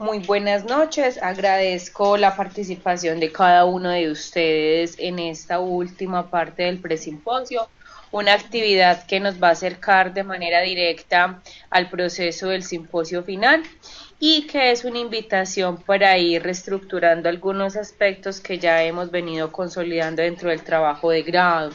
Muy buenas noches, agradezco la participación de cada uno de ustedes en esta última parte del presimposio, una actividad que nos va a acercar de manera directa al proceso del simposio final y que es una invitación para ir reestructurando algunos aspectos que ya hemos venido consolidando dentro del trabajo de grado.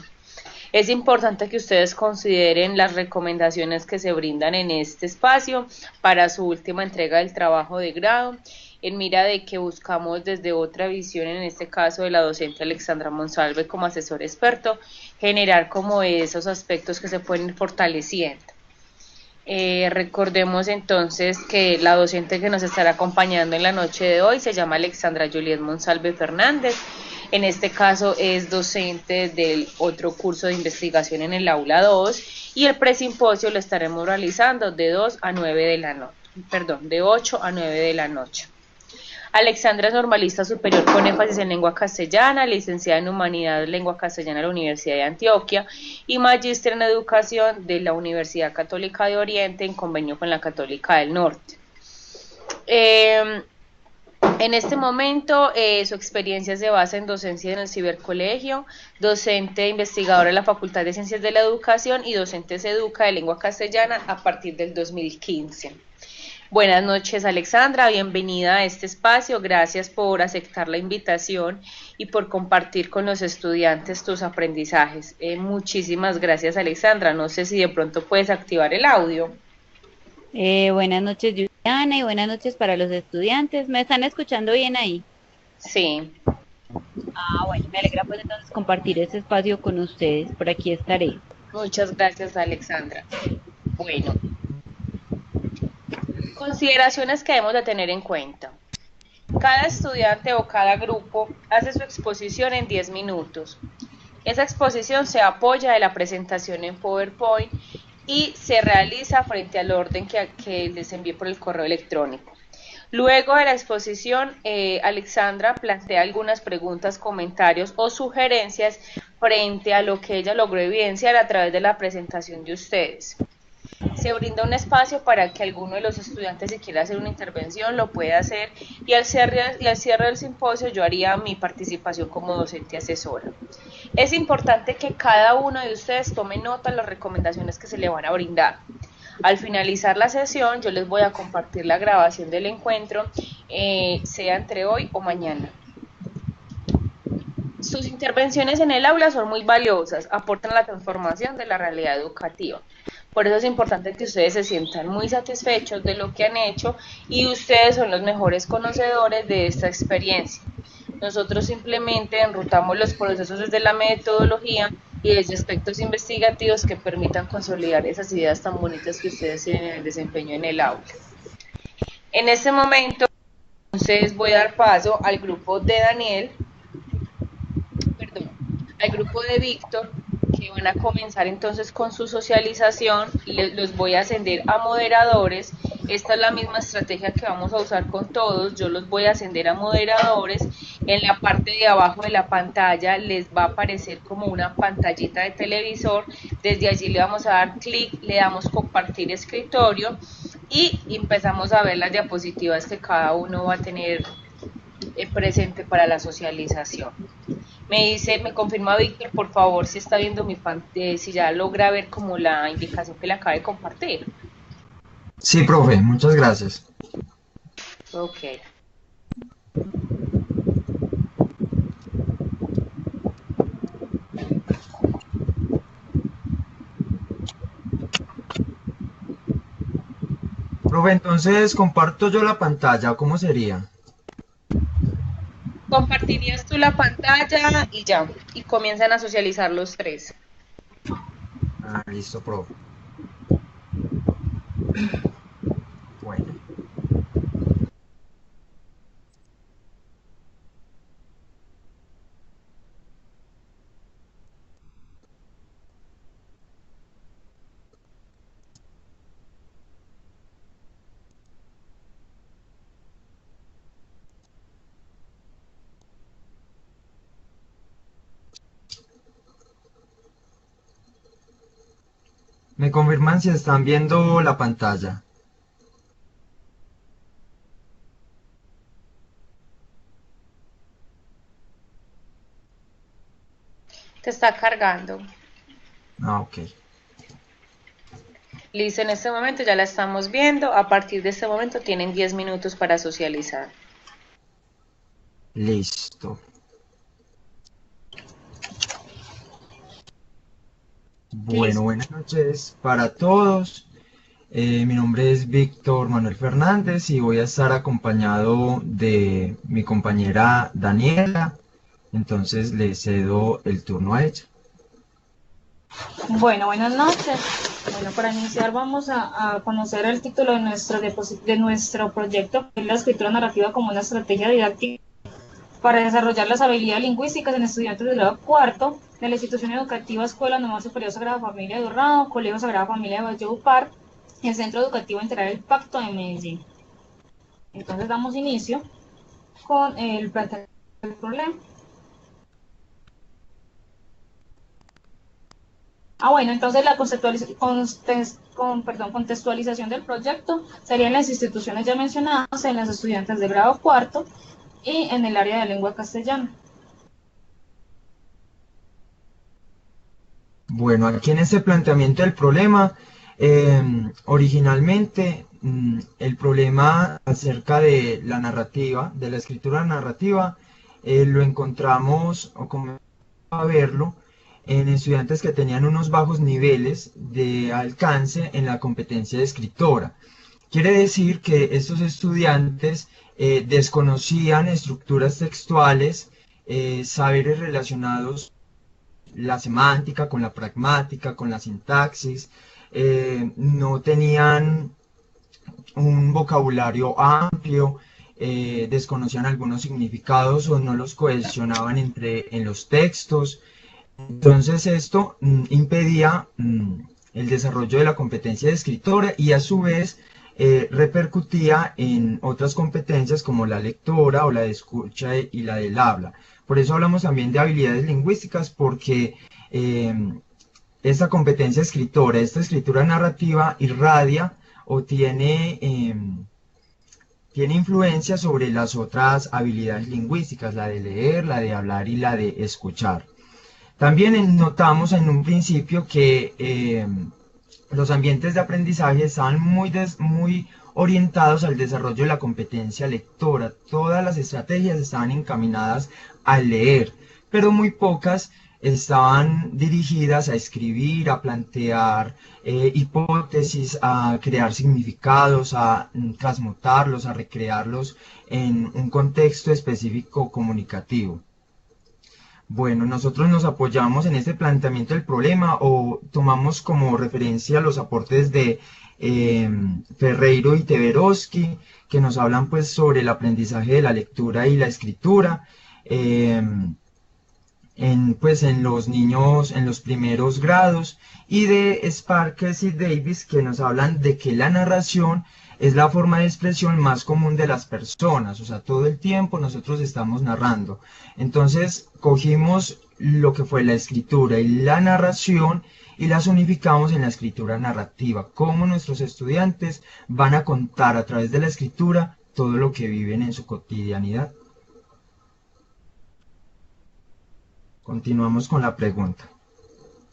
Es importante que ustedes consideren las recomendaciones que se brindan en este espacio para su última entrega del trabajo de grado, en mira de que buscamos desde otra visión, en este caso de la docente Alexandra Monsalve como asesor experto, generar como esos aspectos que se pueden ir fortaleciendo. Recordemos entonces que la docente que nos estará acompañando en la noche de hoy se llama Alexandra Juliet Monsalve Fernández. En este caso es docente del otro curso de investigación en el aula 2 y el presimposio lo estaremos realizando de 2 a 9 de la noche, perdón, de 8 a 9 de la noche. Alexandra es normalista superior con énfasis en lengua castellana, licenciada en Humanidades, Lengua Castellana de la Universidad de Antioquia y magíster en Educación de la Universidad Católica de Oriente en convenio con la Católica del Norte. En este momento, su experiencia se basa en docencia en el cibercolegio, docente investigadora en la Facultad de Ciencias de la Educación y docente SEDUCA de lengua castellana a partir del 2015. Buenas noches, Alexandra, bienvenida a este espacio, gracias por aceptar la invitación y por compartir con los estudiantes tus aprendizajes. Muchísimas gracias, Alexandra. No sé si de pronto puedes activar el audio. Buenas noches, Juliana, y buenas noches para los estudiantes. ¿Me están escuchando bien ahí? Sí, Bueno, me alegra pues entonces compartir este espacio con ustedes. Por aquí estaré. muchas gracias, Alexandra. Bueno, consideraciones que debemos de tener en cuenta. Cada estudiante o cada grupo hace su exposición en 10 minutos. Esa exposición se apoya de la presentación en PowerPoint y se realiza frente al orden que les envié por el correo electrónico. Luego de la exposición, Alexandra plantea algunas preguntas, comentarios o sugerencias frente a lo que ella logró evidenciar a través de la presentación de ustedes. Se brinda un espacio para que alguno de los estudiantes, si quiere hacer una intervención, lo pueda hacer y al cierre del simposio yo haría mi participación como docente asesora. Es importante que cada uno de ustedes tome nota de las recomendaciones que se le van a brindar. Al finalizar la sesión, yo les voy a compartir la grabación del encuentro, sea entre hoy o mañana. Sus intervenciones en el aula son muy valiosas, aportan a la transformación de la realidad educativa. Por eso es importante que ustedes se sientan muy satisfechos de lo que han hecho y ustedes son los mejores conocedores de esta experiencia. Nosotros simplemente enrutamos los procesos desde la metodología y desde aspectos investigativos que permitan consolidar esas ideas tan bonitas que ustedes tienen en el desempeño en el aula. En este momento, entonces voy a dar paso al grupo de Daniel, perdón, al grupo de Víctor, que van a comenzar entonces con su socialización. Los voy a ascender a moderadores. Esta es la misma estrategia que vamos a usar con todos. Yo los voy a ascender a moderadores. En la parte de abajo de la pantalla les va a aparecer como una pantallita de televisor. Desde allí le vamos a dar clic, le damos compartir escritorio y empezamos a ver las diapositivas que cada uno va a tener presente para la socialización. Me dice, me confirma Víctor, por favor, si está viendo mi pantalla, si ya logra ver como la indicación que le acaba de compartir. Sí, profe, muchas gracias. Ok. Profe, entonces comparto yo la pantalla, ¿o cómo sería? Compartirías tú la pantalla y ya, y comienzan a socializar los tres. Ah, listo, profe. Bueno. ¿Me confirman si están viendo la pantalla? Se está cargando. Ah, ok. Listo, en este momento ya la estamos viendo. A partir de este momento tienen 10 minutos para socializar. Listo. Bueno, Listo. buenas noches para todos. Mi nombre es Víctor Manuel Fernández y voy a estar acompañado de mi compañera Daniela. Entonces le cedo el turno a ella. Bueno, buenas noches. Bueno, para iniciar vamos a conocer el título de nuestro proyecto, que es la escritura narrativa como una estrategia didáctica para desarrollar las habilidades lingüísticas en estudiantes de grado cuarto de la institución educativa Escuela Normal Superior Sagrada Familia de Urrao, Colegio Sagrada Familia de Valledupar y el Centro Educativo Integral El Pacto de Medellín. Entonces damos inicio con el planteamiento del problema. Bueno, entonces la contextualización del proyecto sería en las instituciones ya mencionadas, en las estudiantes de grado cuarto y en el área de lengua castellana. Bueno, aquí en este planteamiento del problema, originalmente el problema acerca de la narrativa, de la escritura narrativa, lo encontramos o comenzamos a verlo en estudiantes que tenían unos bajos niveles de alcance en la competencia de escritora. Quiere decir que estos estudiantes desconocían estructuras textuales, saberes relacionados la semántica con la pragmática, con la sintaxis, no tenían un vocabulario amplio, desconocían algunos significados o no los cohesionaban en los textos. Entonces esto impedía el desarrollo de la competencia de escritora y a su vez repercutía en otras competencias como la lectora o la de escucha y la del habla. Por eso hablamos también de habilidades lingüísticas, porque esta competencia escritora, esta escritura narrativa irradia o tiene influencia sobre las otras habilidades lingüísticas, la de leer, la de hablar y la de escuchar. También notamos en un principio que los ambientes de aprendizaje estaban muy orientados al desarrollo de la competencia lectora. Todas las estrategias estaban encaminadas al leer, pero muy pocas estaban dirigidas a escribir, a plantear hipótesis, a crear significados, a transmutarlos, a recrearlos en un contexto específico comunicativo. Bueno, nosotros nos apoyamos en este planteamiento del problema o tomamos como referencia los aportes de Ferreiro y Teveroski, que nos hablan pues sobre el aprendizaje de la lectura y la escritura en los niños en los primeros grados, y de Sparkes y Davis, que nos hablan de que la narración es la forma de expresión más común de las personas, o sea, todo el tiempo nosotros estamos narrando. Entonces cogimos lo que fue la escritura y la narración y las unificamos en la escritura narrativa, cómo nuestros estudiantes van a contar a través de la escritura todo lo que viven en su cotidianidad. Continuamos con la pregunta.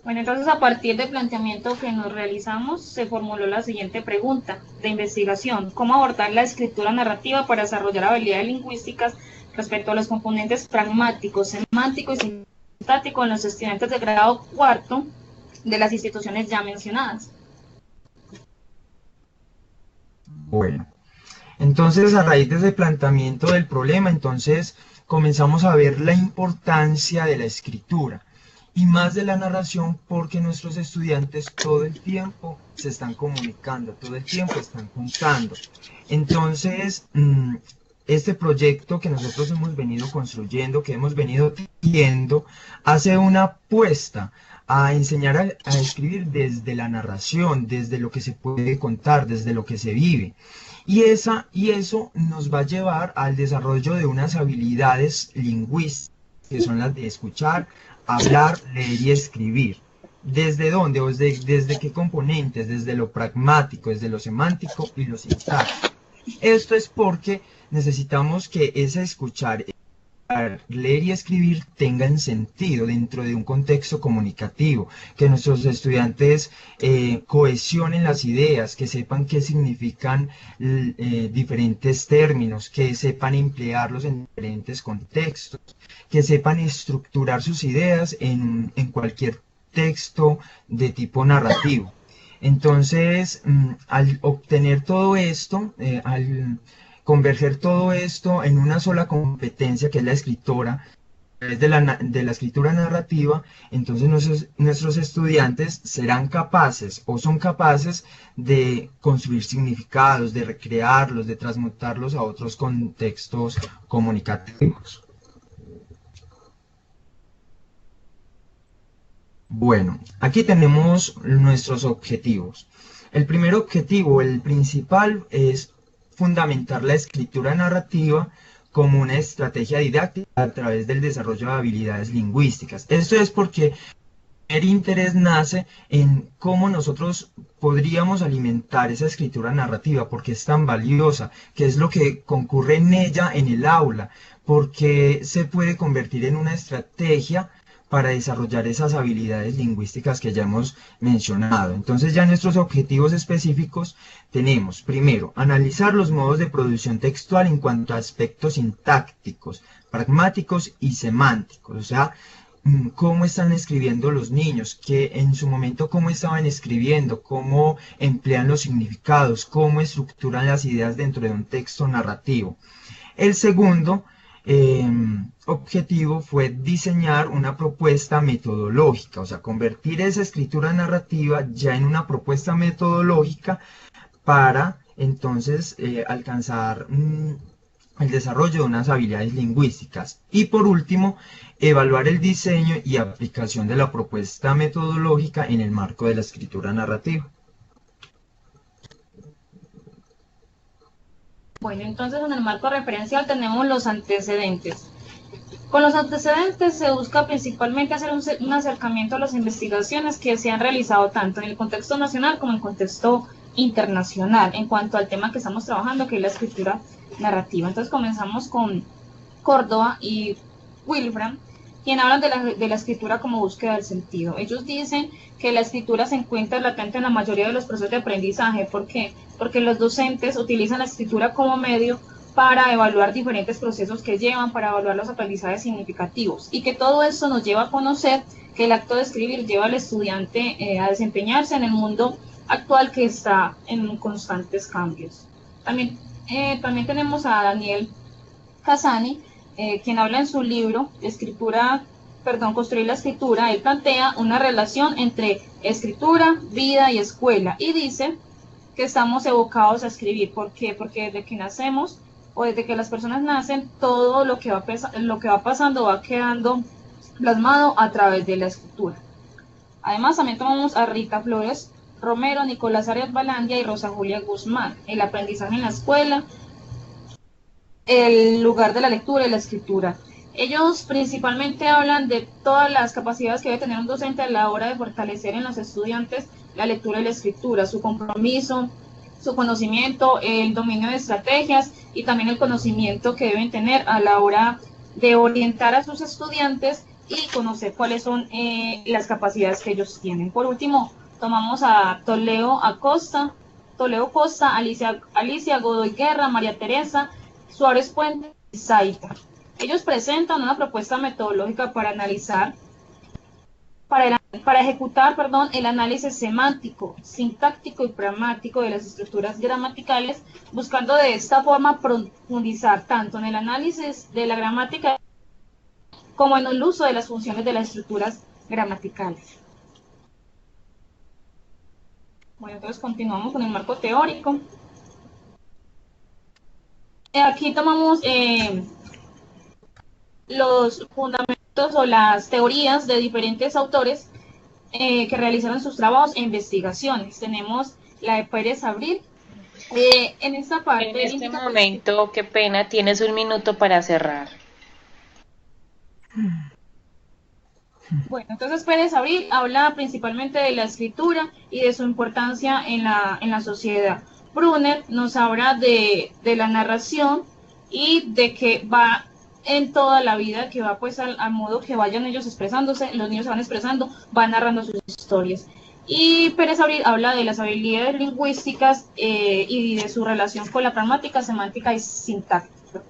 Bueno, entonces a partir del planteamiento que nos realizamos, se formuló la siguiente pregunta de investigación: ¿cómo abordar la escritura narrativa para desarrollar habilidades lingüísticas respecto a los componentes pragmáticos, semánticos y sintácticos en los estudiantes de grado cuarto de las instituciones ya mencionadas? Bueno, entonces a raíz de ese planteamiento del problema, entonces comenzamos a ver la importancia de la escritura y más de la narración, porque nuestros estudiantes todo el tiempo se están comunicando, todo el tiempo están contando. Entonces, este proyecto que nosotros hemos venido construyendo, que hemos venido viendo, hace una apuesta a enseñar a escribir desde la narración, desde lo que se puede contar, desde lo que se vive. Y eso nos va a llevar al desarrollo de unas habilidades lingüísticas, que son las de escuchar, hablar, leer y escribir. ¿Desde dónde? O desde qué componentes, desde lo pragmático, desde lo semántico y lo sintáctico. Esto es porque necesitamos que ese escuchar leer y escribir tengan sentido dentro de un contexto comunicativo, que nuestros estudiantes cohesionen las ideas, que sepan qué significan diferentes términos, que sepan emplearlos en diferentes contextos, que sepan estructurar sus ideas en cualquier texto de tipo narrativo. Entonces, al obtener todo esto, al converger todo esto en una sola competencia que es la escritora, de la escritura narrativa, entonces nuestros estudiantes serán capaces o son capaces de construir significados, de recrearlos, de transmutarlos a otros contextos comunicativos. Bueno, aquí tenemos nuestros objetivos. El primer objetivo, el principal, es fundamentar la escritura narrativa como una estrategia didáctica a través del desarrollo de habilidades lingüísticas. Esto es porque el interés nace en cómo nosotros podríamos alimentar esa escritura narrativa, porque es tan valiosa, qué es lo que concurre en ella en el aula, porque se puede convertir en una estrategia para desarrollar esas habilidades lingüísticas que ya hemos mencionado. Entonces ya nuestros objetivos específicos tenemos, primero, analizar los modos de producción textual en cuanto a aspectos sintácticos, pragmáticos y semánticos, o sea, cómo están escribiendo los niños, que en su momento cómo estaban escribiendo, cómo emplean los significados, cómo estructuran las ideas dentro de un texto narrativo. El segundo objetivo fue diseñar una propuesta metodológica, o sea, convertir esa escritura narrativa ya en una propuesta metodológica para entonces alcanzar el desarrollo de unas habilidades lingüísticas. Y por último, evaluar el diseño y aplicación de la propuesta metodológica en el marco de la escritura narrativa. Bueno, entonces en el marco referencial tenemos los antecedentes. Con los antecedentes se busca principalmente hacer un acercamiento a las investigaciones que se han realizado tanto en el contexto nacional como en el contexto internacional en cuanto al tema que estamos trabajando, que es la escritura narrativa. Entonces comenzamos con Córdoba y Wilfram, quien hablan de la escritura como búsqueda del sentido. Ellos dicen que la escritura se encuentra latente en la mayoría de los procesos de aprendizaje. ¿Por qué? Porque los docentes utilizan la escritura como medio para evaluar diferentes procesos que llevan, para evaluar los aprendizajes significativos, y que todo esto nos lleva a conocer que el acto de escribir lleva al estudiante a desempeñarse en el mundo actual que está en constantes cambios. También tenemos a Daniel Casani, quien habla en su libro Construir la escritura. Él plantea una relación entre escritura, vida y escuela, y dice que estamos evocados a escribir. ¿Por qué? Porque desde que nacemos o desde que las personas nacen, todo lo que va pasando va quedando plasmado a través de la escritura. Además, también tomamos a Rita Flores Romero, Nicolás Arias Balandia y Rosa Julia Guzmán, el aprendizaje en la escuela, el lugar de la lectura y la escritura. Ellos principalmente hablan de todas las capacidades que debe tener un docente a la hora de fortalecer en los estudiantes la lectura y la escritura, su compromiso, su conocimiento, el dominio de estrategias y también el conocimiento que deben tener a la hora de orientar a sus estudiantes y conocer cuáles son las capacidades que ellos tienen. Por último, tomamos a Toledo Costa, Alicia Godoy Guerra, María Teresa Suárez Puente y Zaita. Ellos presentan una propuesta metodológica para analizar, para ejecutar, el análisis semántico, sintáctico y pragmático de las estructuras gramaticales, buscando de esta forma profundizar tanto en el análisis de la gramática como en el uso de las funciones de las estructuras gramaticales. Bueno, entonces continuamos con el marco teórico. Aquí tomamos los fundamentos o las teorías de diferentes autores que realizaron sus trabajos e investigaciones. Tenemos la de Pérez Abril. En esta parte... En este momento, qué pena, tienes un minuto para cerrar. Bueno, entonces Pérez Abril habla principalmente de la escritura y de su importancia en la sociedad. Brunner nos habla de la narración y de que va en toda la vida, que va pues al modo que vayan ellos expresándose, los niños se van expresando, van narrando sus historias. Y Pérez Abril habla de las habilidades lingüísticas y de su relación con la pragmática, semántica y sintáctica.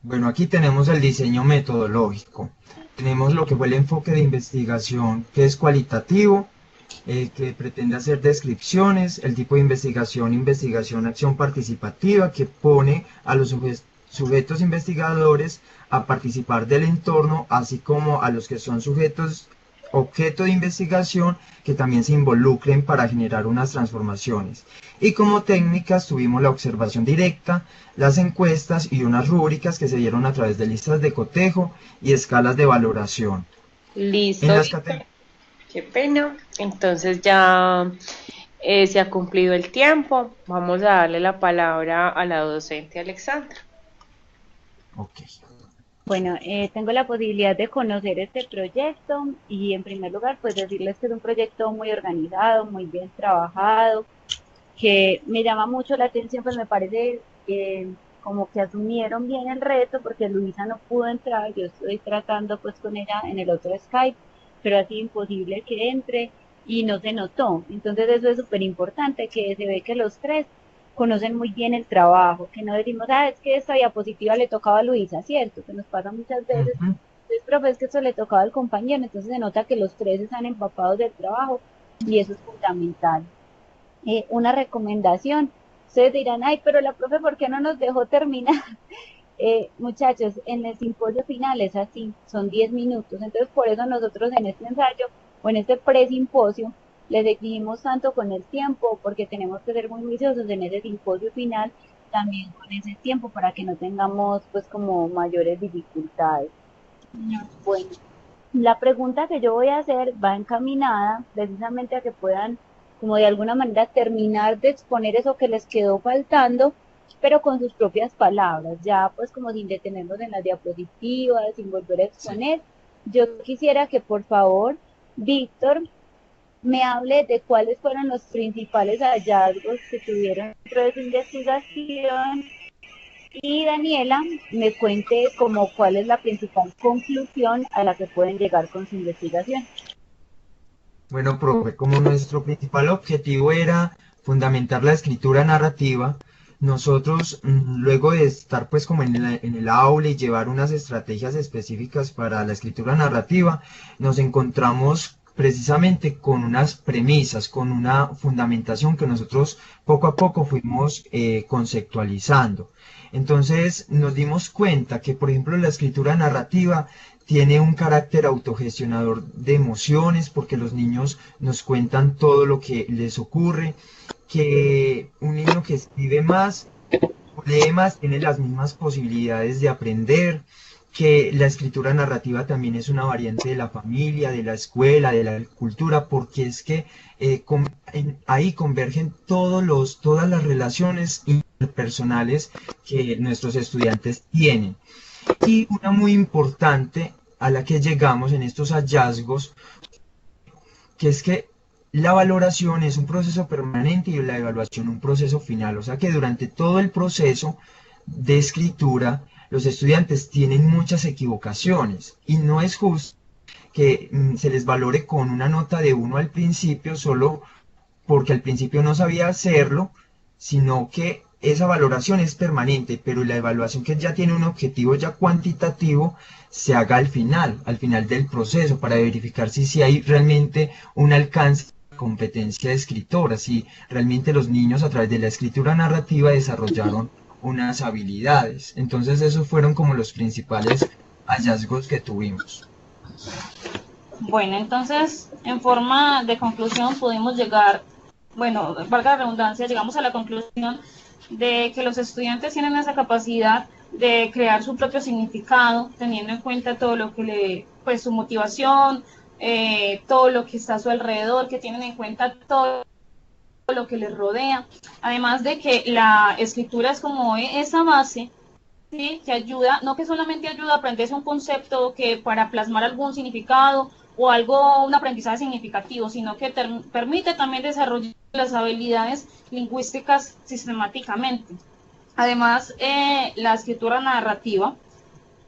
Bueno, aquí tenemos el diseño metodológico. Tenemos lo que fue el enfoque de investigación, que es cualitativo, que pretende hacer descripciones, el tipo de investigación, investigación, acción participativa, que pone a los sujetos investigadores a participar del entorno, así como a los que son sujetos objeto de investigación, que también se involucren para generar unas transformaciones. Y como técnicas tuvimos la observación directa, las encuestas y unas rúbricas que se dieron a través de listas de cotejo y escalas de valoración. Listo, qué pena. Entonces ya se ha cumplido el tiempo. Vamos a darle la palabra a la docente Alexandra. Ok. Bueno, tengo la posibilidad de conocer este proyecto y en primer lugar pues decirles que es un proyecto muy organizado, muy bien trabajado, que me llama mucho la atención, pues me parece como que asumieron bien el reto porque Luisa no pudo entrar, yo estoy tratando pues con ella en el otro Skype, pero ha sido imposible que entre y no se notó. Entonces eso es súper importante, que se ve que los tres conocen muy bien el trabajo, que no decimos, es que esta diapositiva le tocaba a Luisa, ¿cierto? Que nos pasa muchas veces. Entonces, profe, es que esto le tocaba al compañero, entonces se nota que los tres están empapados del trabajo y eso es fundamental. Una recomendación, ustedes dirán, pero la profe, ¿por qué no nos dejó terminar? Muchachos, en el simposio final es así, son 10 minutos, entonces por eso nosotros en este ensayo o en este pre-simposio les exigimos tanto con el tiempo, porque tenemos que ser muy juiciosos en ese simposio final, también con ese tiempo para que no tengamos pues como mayores dificultades. Bueno, la pregunta que yo voy a hacer va encaminada precisamente a que puedan como de alguna manera terminar de exponer eso que les quedó faltando, pero con sus propias palabras, ya pues como sin detenernos en las diapositivas, sin volver a exponer. Yo quisiera que por favor, Víctor, me hable de cuáles fueron los principales hallazgos que tuvieron dentro de su investigación y Daniela me cuente como cuál es la principal conclusión a la que pueden llegar con su investigación. Bueno, profe, como nuestro principal objetivo era fundamentar la escritura narrativa, nosotros, luego de estar pues como en el aula y llevar unas estrategias específicas para la escritura narrativa, nos encontramos precisamente con unas premisas, con una fundamentación que nosotros poco a poco fuimos conceptualizando. Entonces nos dimos cuenta que, por ejemplo, la escritura narrativa tiene un carácter autogestionador de emociones, porque los niños nos cuentan todo lo que les ocurre, que un niño que escribe más o lee más tiene las mismas posibilidades de aprender, que la escritura narrativa también es una variante de la familia, de la escuela, de la cultura, porque es que ahí convergen todas las relaciones interpersonales que nuestros estudiantes tienen. Y una muy importante a la que llegamos en estos hallazgos, que es que la valoración es un proceso permanente y la evaluación un proceso final. O sea que durante todo el proceso de escritura, los estudiantes tienen muchas equivocaciones y no es justo que se les valore con una nota de 1 al principio solo porque al principio no sabía hacerlo, sino que esa valoración es permanente, pero la evaluación, que ya tiene un objetivo ya cuantitativo, se haga al final del proceso, para verificar si hay realmente un alcance de competencia de escritora, si realmente los niños a través de la escritura narrativa desarrollaron unas habilidades. Entonces esos fueron como los principales hallazgos que tuvimos. Bueno, entonces en forma de conclusión pudimos llegar, bueno, valga la redundancia, llegamos a la conclusión de que los estudiantes tienen esa capacidad de crear su propio significado, teniendo en cuenta todo lo que pues su motivación, todo lo que está a su alrededor, que tienen en cuenta todo lo que les rodea, además de que la escritura es como esa base, ¿sí?, que ayuda, no que solamente ayuda a aprenderse un concepto que para plasmar algún significado o un aprendizaje significativo, sino que permite también desarrollar las habilidades lingüísticas sistemáticamente. Además, la escritura narrativa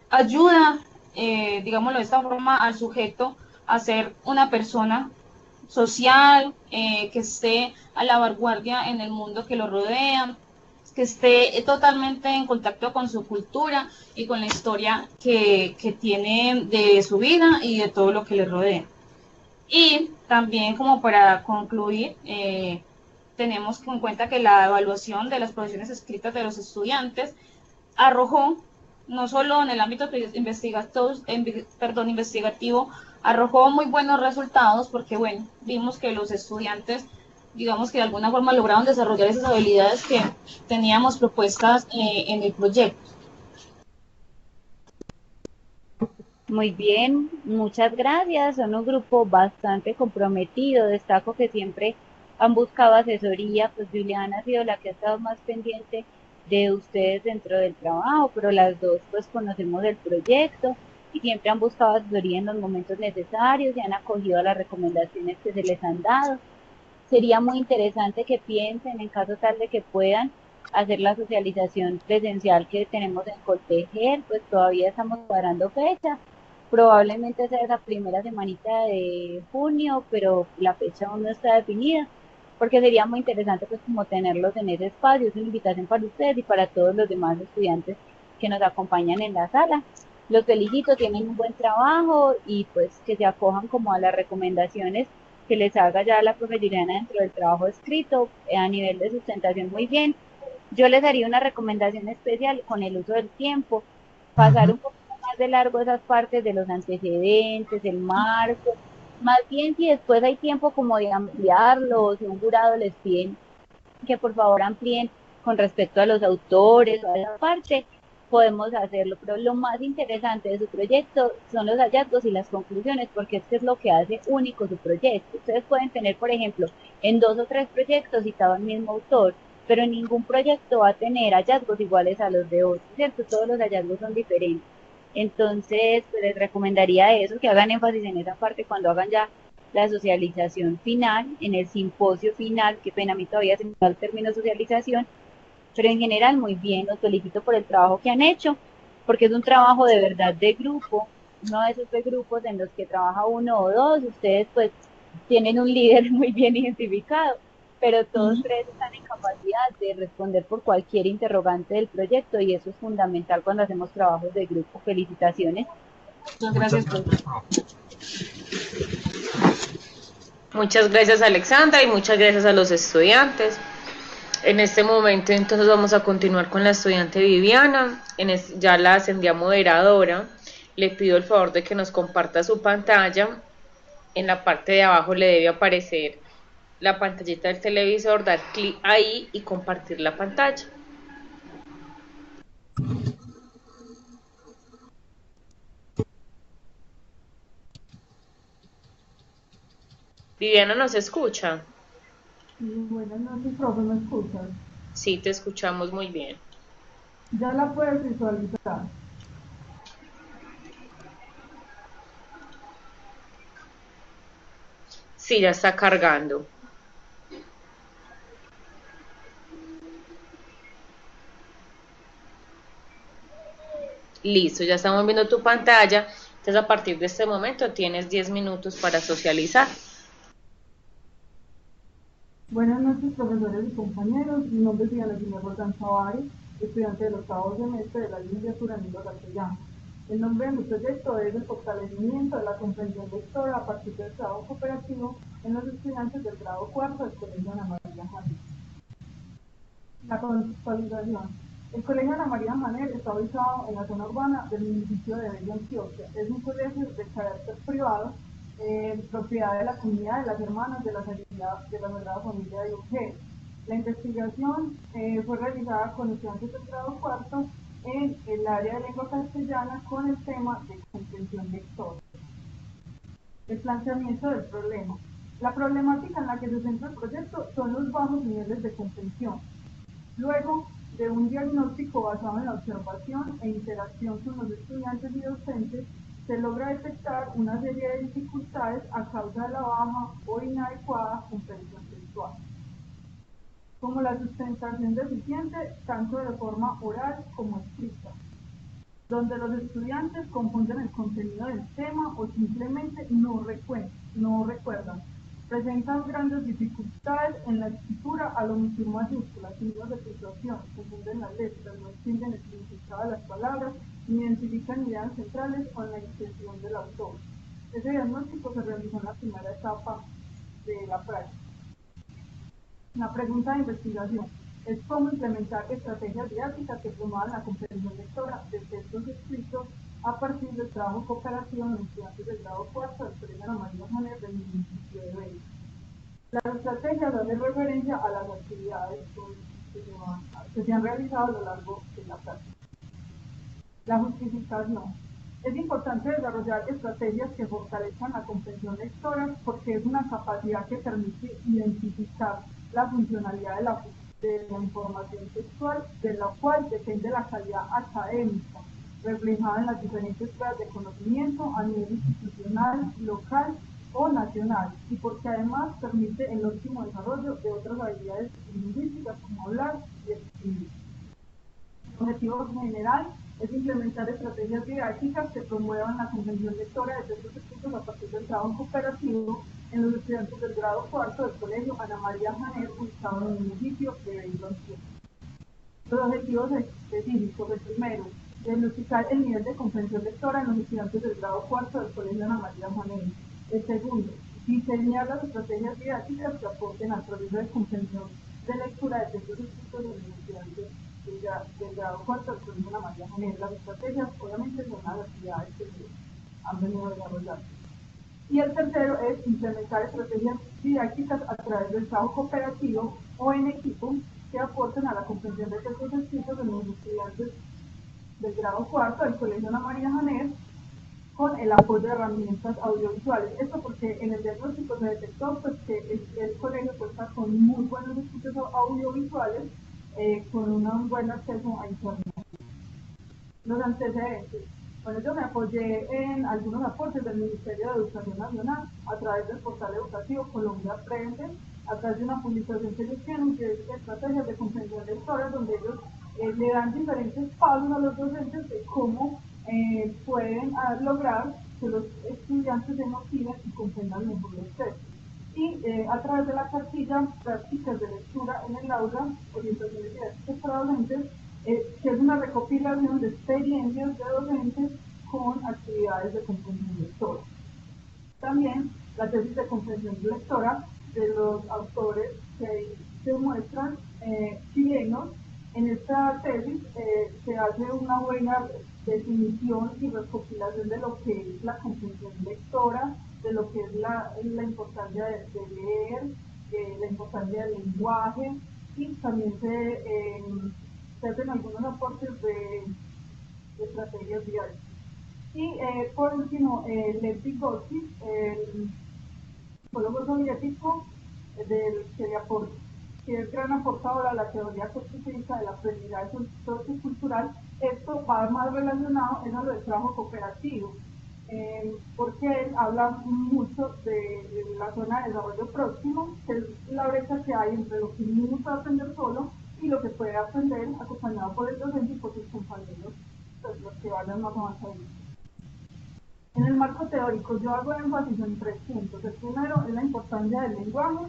ayuda, digámoslo de esta forma, al sujeto a ser una persona social, que esté a la vanguardia en el mundo que lo rodea, que esté totalmente en contacto con su cultura y con la historia que tiene de su vida y de todo lo que le rodea. Y también como para concluir, tenemos en cuenta que la evaluación de las profesiones escritas de los estudiantes arrojó, no solo en el ámbito investigativo, arrojó muy buenos resultados porque, bueno, vimos que los estudiantes, digamos que de alguna forma lograron desarrollar esas habilidades que teníamos propuestas en el proyecto. Muy bien, muchas gracias. Son un grupo bastante comprometido. Destaco que siempre han buscado asesoría, pues Juliana ha sido la que ha estado más pendiente de ustedes dentro del trabajo, pero las dos pues conocemos el proyecto y siempre han buscado asesoría en los momentos necesarios y han acogido a las recomendaciones que se les han dado. Sería muy interesante que piensen, en caso tal de que puedan, hacer la socialización presencial que tenemos en Coltejer, pues todavía estamos cuadrando fecha. Probablemente sea esa primera semanita de junio, pero la fecha aún no está definida, porque sería muy interesante pues como tenerlos en ese espacio. Es una invitación para ustedes y para todos los demás estudiantes que nos acompañan en la sala. Los felicito, tienen un buen trabajo y pues que se acojan como a las recomendaciones que les haga ya la profe Juliana dentro del trabajo escrito, a nivel de sustentación muy bien. Yo les haría una recomendación especial con el uso del tiempo, pasar Ujú. un poquito más de largo esas partes de los antecedentes, el marco, más bien si después hay tiempo como de ampliarlo, o si un jurado les piden que por favor amplíen con respecto a los autores o a esa parte, podemos hacerlo. Pero lo más interesante de su proyecto son los hallazgos y las conclusiones, porque es lo que hace único su proyecto. Ustedes pueden tener, por ejemplo, en 2 o 3 proyectos citado el mismo autor, pero ningún proyecto va a tener hallazgos iguales a los de otros, ¿cierto? Todos los hallazgos son diferentes. Entonces, pues les recomendaría eso, que hagan énfasis en esa parte cuando hagan ya la socialización final, en el simposio final, qué pena, a mí todavía se me da el término socialización, pero en general muy bien, los felicito por el trabajo que han hecho, porque es un trabajo de verdad de grupo, no de esos de grupos en los que trabaja uno o dos, ustedes pues tienen un líder muy bien identificado, pero todos tres están en capacidad de responder por cualquier interrogante del proyecto y eso es fundamental cuando hacemos trabajos de grupo. Felicitaciones. Muchas Muchas gracias, profe. gracias, profe. Muchas gracias Alexandra y muchas gracias a los estudiantes. En este momento entonces vamos a continuar con la estudiante Viviana, ya la ascendí a moderadora, le pido el favor de que nos comparta su pantalla, en la parte de abajo le debe aparecer la pantallita del televisor, dar clic ahí y compartir la pantalla. Viviana, ¿nos escucha? Buenas noches, profe, ¿me escuchas? Sí, te escuchamos muy bien. Ya la puedes visualizar. Sí, ya está cargando. Listo, ya estamos viendo tu pantalla. Entonces a partir de este momento tienes 10 minutos para socializar. Buenas noches, profesores y compañeros. Mi nombre es Diana Gina Roldán Chavari, estudiante del 8º semestre de la licenciatura en lengua castellana. El nombre de mi proyecto es el fortalecimiento de la comprensión lectora a partir del trabajo cooperativo en los estudiantes del grado 4 del Colegio Ana María Janer. La contextualización. El Colegio Ana María Janer está ubicado en la zona urbana del municipio de Bello, Antioquia. Es un colegio de carácter privado, propiedad de la comunidad de las Hermanas de la Sagrada Familia de Urgel. La investigación fue realizada con estudiantes del grado 4 en el área de lengua castellana con el tema de comprensión lectora. El planteamiento del problema. La problemática en la que se centra el proyecto son los bajos niveles de comprensión. Luego de un diagnóstico basado en la observación e interacción con los estudiantes y docentes, se logra detectar una serie de dificultades a causa de la baja o inadecuada comprensión textual. como la sustentación deficiente tanto de forma oral como escrita, donde los estudiantes confunden el contenido del tema o simplemente no recuerdan. Presentan grandes dificultades en la escritura al omitir mayúsculas, signos de puntuación, confunden las letras, no entienden el significado de las palabras, ni identifican ideas centrales con la intención del autor. Ese diagnóstico se realizó en la primera etapa de la práctica. La pregunta de investigación es cómo implementar estrategias didácticas que promuevan la comprensión lectora de textos escritos a partir del trabajo cooperativo en estudiantes del grado cuarto del Colegio Ana María Janer del municipio de Bello. Las estrategias hacen referencia a las actividades que se han realizado a lo largo de la práctica. La justificación. Es importante desarrollar estrategias que fortalezcan la comprensión lectora porque es una capacidad que permite identificar la funcionalidad de la información textual, de la cual depende la calidad académica, reflejada en las diferentes clases de conocimiento a nivel institucional, local o nacional, y porque además permite el óptimo desarrollo de otras habilidades lingüísticas como hablar y escribir. El objetivo general es implementar estrategias didácticas que promuevan la comprensión lectora de textos escritos a partir del trabajo cooperativo en los estudiantes del grado cuarto del Colegio Ana María Janer, ubicado en el municipio de Bello Antioquia. Los objetivos específicos: el primero, diagnosticar el nivel de comprensión lectora en los estudiantes del grado cuarto del Colegio Ana María Janer. El segundo, diseñar las estrategias didácticas que aporten al proceso de comprensión de lectura de textos escritos de los estudiantes del grado cuarto del Colegio Ana María Janer. Las estrategias obviamente son las actividades que se han venido desarrollando. Y el tercero es implementar estrategias didácticas a través del trabajo cooperativo o en equipo que aporten a la comprensión de textos escritos de los estudiantes del grado cuarto del Colegio Ana María Janer con el apoyo de herramientas audiovisuales. Esto porque en el diagnóstico se detectó pues, que el colegio cuenta con muy buenos equipos audiovisuales con un buen acceso a internet. Los antecedentes. Bueno, yo me apoyé en algunos aportes del Ministerio de Educación Nacional a través del portal educativo Colombia Aprende, a través de una publicación que ellos tienen, que es estrategias de comprensión lectora, donde ellos le dan diferentes pasos a los docentes de cómo pueden lograr que los estudiantes se motiven y comprendan mejor los textos. Y a través de la cartilla Prácticas de Lectura en el Aula, orientaciones didácticas para docentes, que es una recopilación de experiencias de docentes con actividades de comprensión lectora. También la tesis de comprensión lectora de los autores que se muestran chilenos. En esta tesis se hace una buena definición y recopilación de lo que es la comprensión lectora, de lo que es la importancia de leer, la importancia del lenguaje, y también se hacen algunos aportes de estrategias diarias. Y por último, Lev Vygotsky, el psicólogo soviético, que es gran aportador a la teoría constructivista del aprendizaje sociocultural. Esto va más relacionado a lo del trabajo cooperativo, porque él habla mucho de la zona de desarrollo próximo, que es la brecha que hay entre lo que el niño puede aprender solo y lo que puede aprender acompañado por el docente y por sus compañeros, pues, los que vayan más avanzados. En el marco teórico yo hago énfasis en 3 puntos. El primero es la importancia del lenguaje.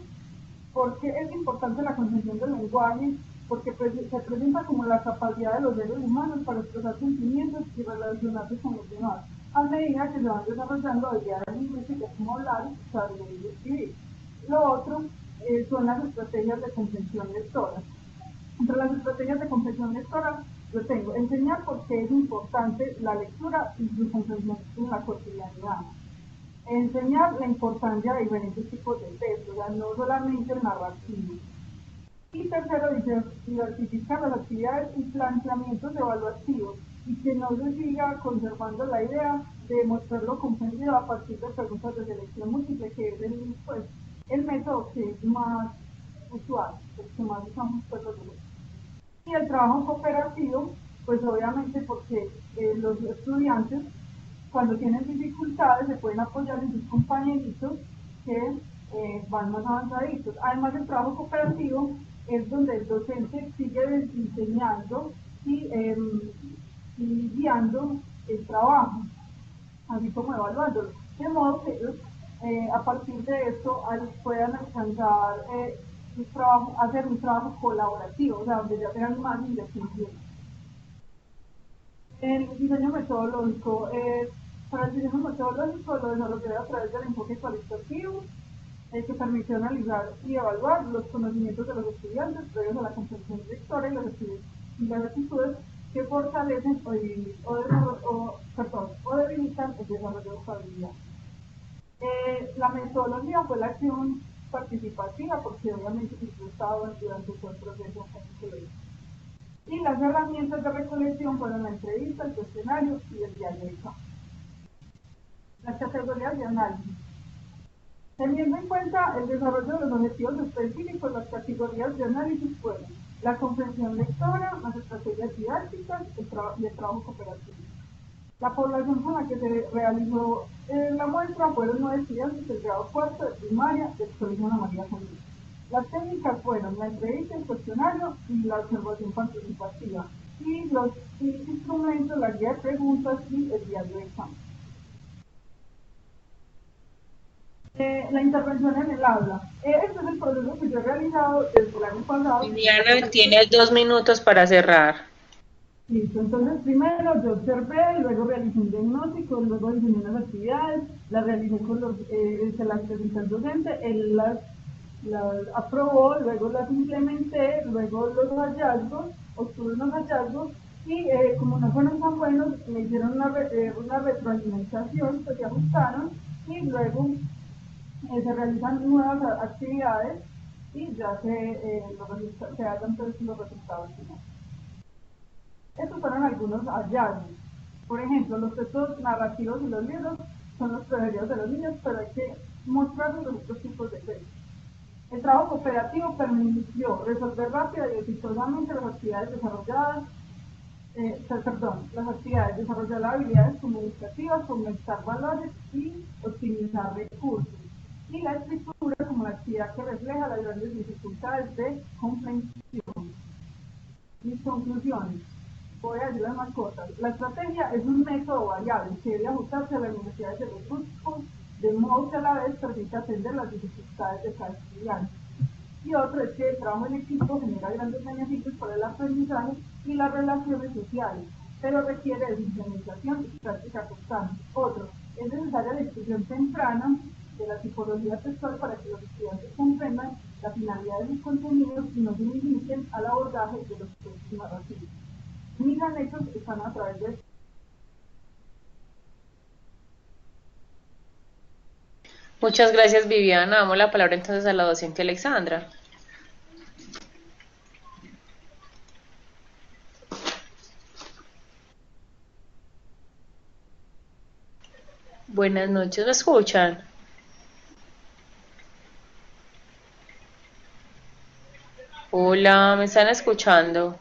¿Por qué es importante la comprensión del lenguaje? Porque se presenta como la capacidad de los seres humanos para expresar sentimientos y relacionarse con los demás, a medida que se van desarrollando habilidades lingüísticas como hablar, saber y escribir. Lo otro son las estrategias de comprensión lectora. Entre las estrategias de comprensión lectora, yo tengo enseñar por qué es importante la lectura y su comprensión en la cotidianidad. Enseñar la importancia de diferentes tipos de textos, o sea, no solamente el narrativo. Y tercero, diversificar las actividades y planteamientos evaluativos y que no se siga conservando la idea de mostrarlo comprendido a partir de preguntas de selección múltiple, que es el método que es más usual, el que más usamos los docentes. Y el trabajo cooperativo, pues obviamente porque los estudiantes cuando tienen dificultades se pueden apoyar en sus compañeritos que van más avanzaditos. Además, el trabajo cooperativo es donde el docente sigue diseñando y guiando el trabajo, así como evaluándolo. De modo que ellos, a partir de esto, puedan alcanzar hacer un trabajo colaborativo, o sea, donde ya tengan más independencia. El diseño metodológico, para el diseño metodológico lo desarrollé a través del enfoque cualitativo, que permitió analizar y evaluar los conocimientos de los estudiantes previos a la comprensión lectora y las actitudes que fortalecen o debilitan el desarrollo de habilidad. La metodología fue la acción participativa, porque obviamente yo he estado durante todo el proceso académico. Y las herramientas de recolección fueron la entrevista, el cuestionario y el diario de campo. Las categorías de análisis. Teniendo en cuenta el desarrollo de los objetivos específicos, las categorías de análisis fueron la comprensión lectora, las estrategias didácticas y el trabajo cooperativo. La población con la que se realizó la muestra fueron 9 estudiantes del grado cuarto de primaria del Colegio Ana María Santos. Las técnicas fueron la entrevista, el cuestionario y la observación participativa. Y los instrumentos, la guía de preguntas y el diario de campo. La intervención en el aula. Este es el proceso que yo he realizado desde el año pasado. Viviana, tiene 2 minutos para cerrar. Listo, entonces primero yo observé, luego realicé un diagnóstico, luego diseñé unas actividades, las realicé con se las presenté al docente, él las aprobó, luego las implementé, luego los hallazgos, obtuve unos hallazgos y como no fueron tan buenos, me hicieron una retroalimentación, pues se ajustaron y luego se realizan nuevas actividades y ya se hagan pues, los resultados finales. Estos fueron algunos hallazgos. Por ejemplo, los textos narrativos y los libros son los preferidos de los niños, pero hay que mostrarles los otros tipos de textos. El trabajo cooperativo permitió resolver rápida y exitosamente las actividades desarrolladas, desarrollar habilidades comunicativas, conectar valores y optimizar recursos. Y la escritura como la actividad que refleja las grandes dificultades de comprensión. Mis conclusiones. Voy a decir las más cortas. La estrategia es un método variable que debe ajustarse a las necesidades de los grupos, de modo que a la vez permite atender las dificultades de cada estudiante. Y otro es que el trabajo en equipo genera grandes beneficios para el aprendizaje y las relaciones sociales, pero requiere de implementación y práctica constante. Otro, es necesaria la discusión temprana de la tipología textual para que los estudiantes comprendan la finalidad de sus contenidos y no se limiten al abordaje de los textos narrativos. Mis anexos están a través de... Muchas gracias, Viviana. Damos la palabra entonces a la docente Alexandra. Buenas noches, ¿me escuchan? Hola, ¿me están escuchando?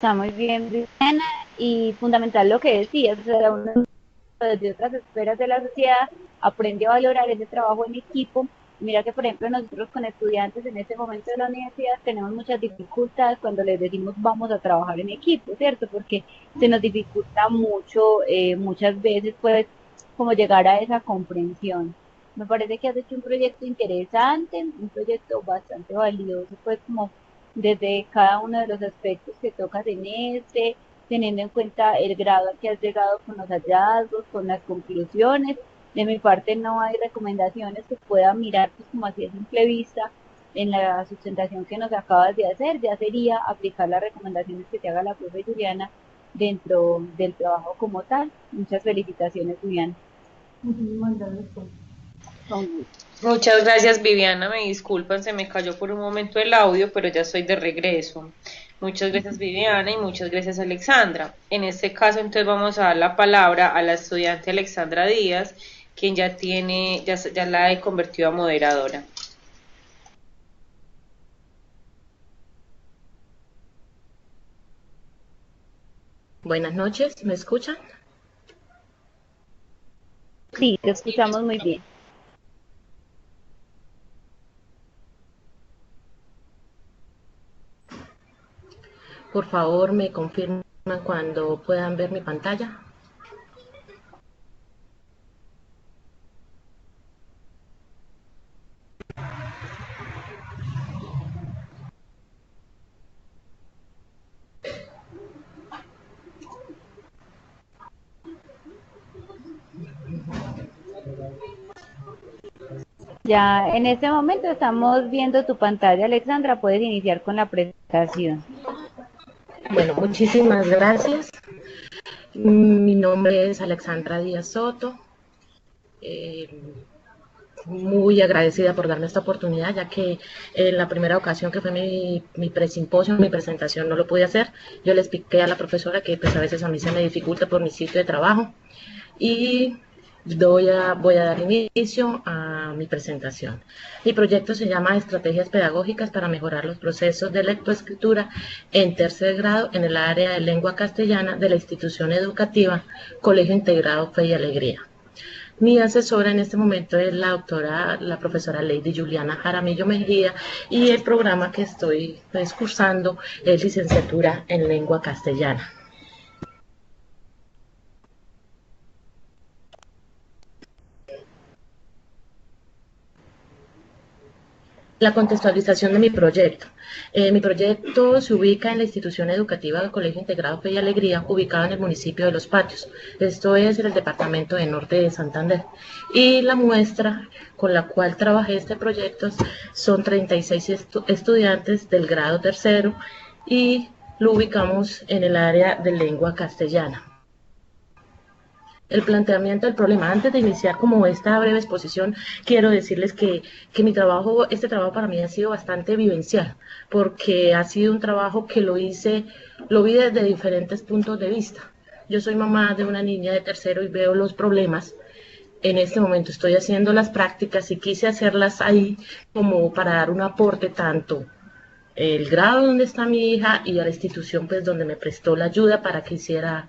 Está muy bien, Viviana, y fundamental lo que decías, o sea, uno desde otras esferas de la sociedad aprende a valorar ese trabajo en equipo. Mira que, por ejemplo, nosotros con estudiantes en este momento de la universidad tenemos muchas dificultades cuando les decimos vamos a trabajar en equipo, ¿cierto? Porque se nos dificulta mucho, muchas veces, pues, como llegar a esa comprensión. Me parece que has hecho un proyecto interesante, un proyecto bastante valioso, pues, como desde cada uno de los aspectos que tocas en este, teniendo en cuenta el grado al que has llegado con los hallazgos, con las conclusiones. De mi parte no hay recomendaciones que pueda mirar pues como así a simple vista en la sustentación que nos acabas de hacer, ya sería aplicar las recomendaciones que te haga la profe Juliana dentro del trabajo como tal. Muchas felicitaciones, Juliana. Muchísimas gracias, pues. Con gusto. Muchas gracias, Viviana. Me disculpan, se me cayó por un momento el audio, pero ya estoy de regreso. Muchas gracias, Viviana, y muchas gracias, Alexandra. En este caso, entonces, vamos a dar la palabra a la estudiante Alexandra Díaz, quien ya la he convertido a moderadora. Buenas noches, ¿me escuchan? Sí, te escuchamos muy bien. Por favor, me confirman cuando puedan ver mi pantalla. Ya en este momento estamos viendo tu pantalla, Alexandra. Puedes iniciar con la presentación. Bueno, muchísimas gracias. Mi nombre es Alexandra Díaz Soto. Muy agradecida por darme esta oportunidad, ya que en la primera ocasión que fue mi presimposio, mi presentación, no lo pude hacer. Yo le expliqué a la profesora que pues a veces a mí se me dificulta por mi sitio de trabajo y voy a dar inicio a mi presentación. Mi proyecto se llama Estrategias Pedagógicas para mejorar los procesos de lectoescritura en tercer grado en el área de lengua castellana de la institución educativa Colegio Integrado Fe y Alegría. Mi asesora en este momento es la profesora Lady Juliana Jaramillo Mejía, y el programa que estoy cursando es licenciatura en lengua castellana. La contextualización de mi proyecto. Mi proyecto se ubica en la institución educativa del Colegio Integrado Fe y Alegría, ubicado en el municipio de Los Patios. Esto es en el departamento de Norte de Santander. Y la muestra con la cual trabajé este proyecto son 36 estudiantes del grado tercero y lo ubicamos en el área de lengua castellana. El planteamiento del problema. Antes de iniciar como esta breve exposición, quiero decirles que este trabajo para mí ha sido bastante vivencial, porque ha sido un trabajo que lo vi desde diferentes puntos de vista. Yo soy mamá de una niña de tercero y veo los problemas. En este momento estoy haciendo las prácticas y quise hacerlas ahí como para dar un aporte tanto el grado donde está mi hija y a la institución pues donde me prestó la ayuda para que hiciera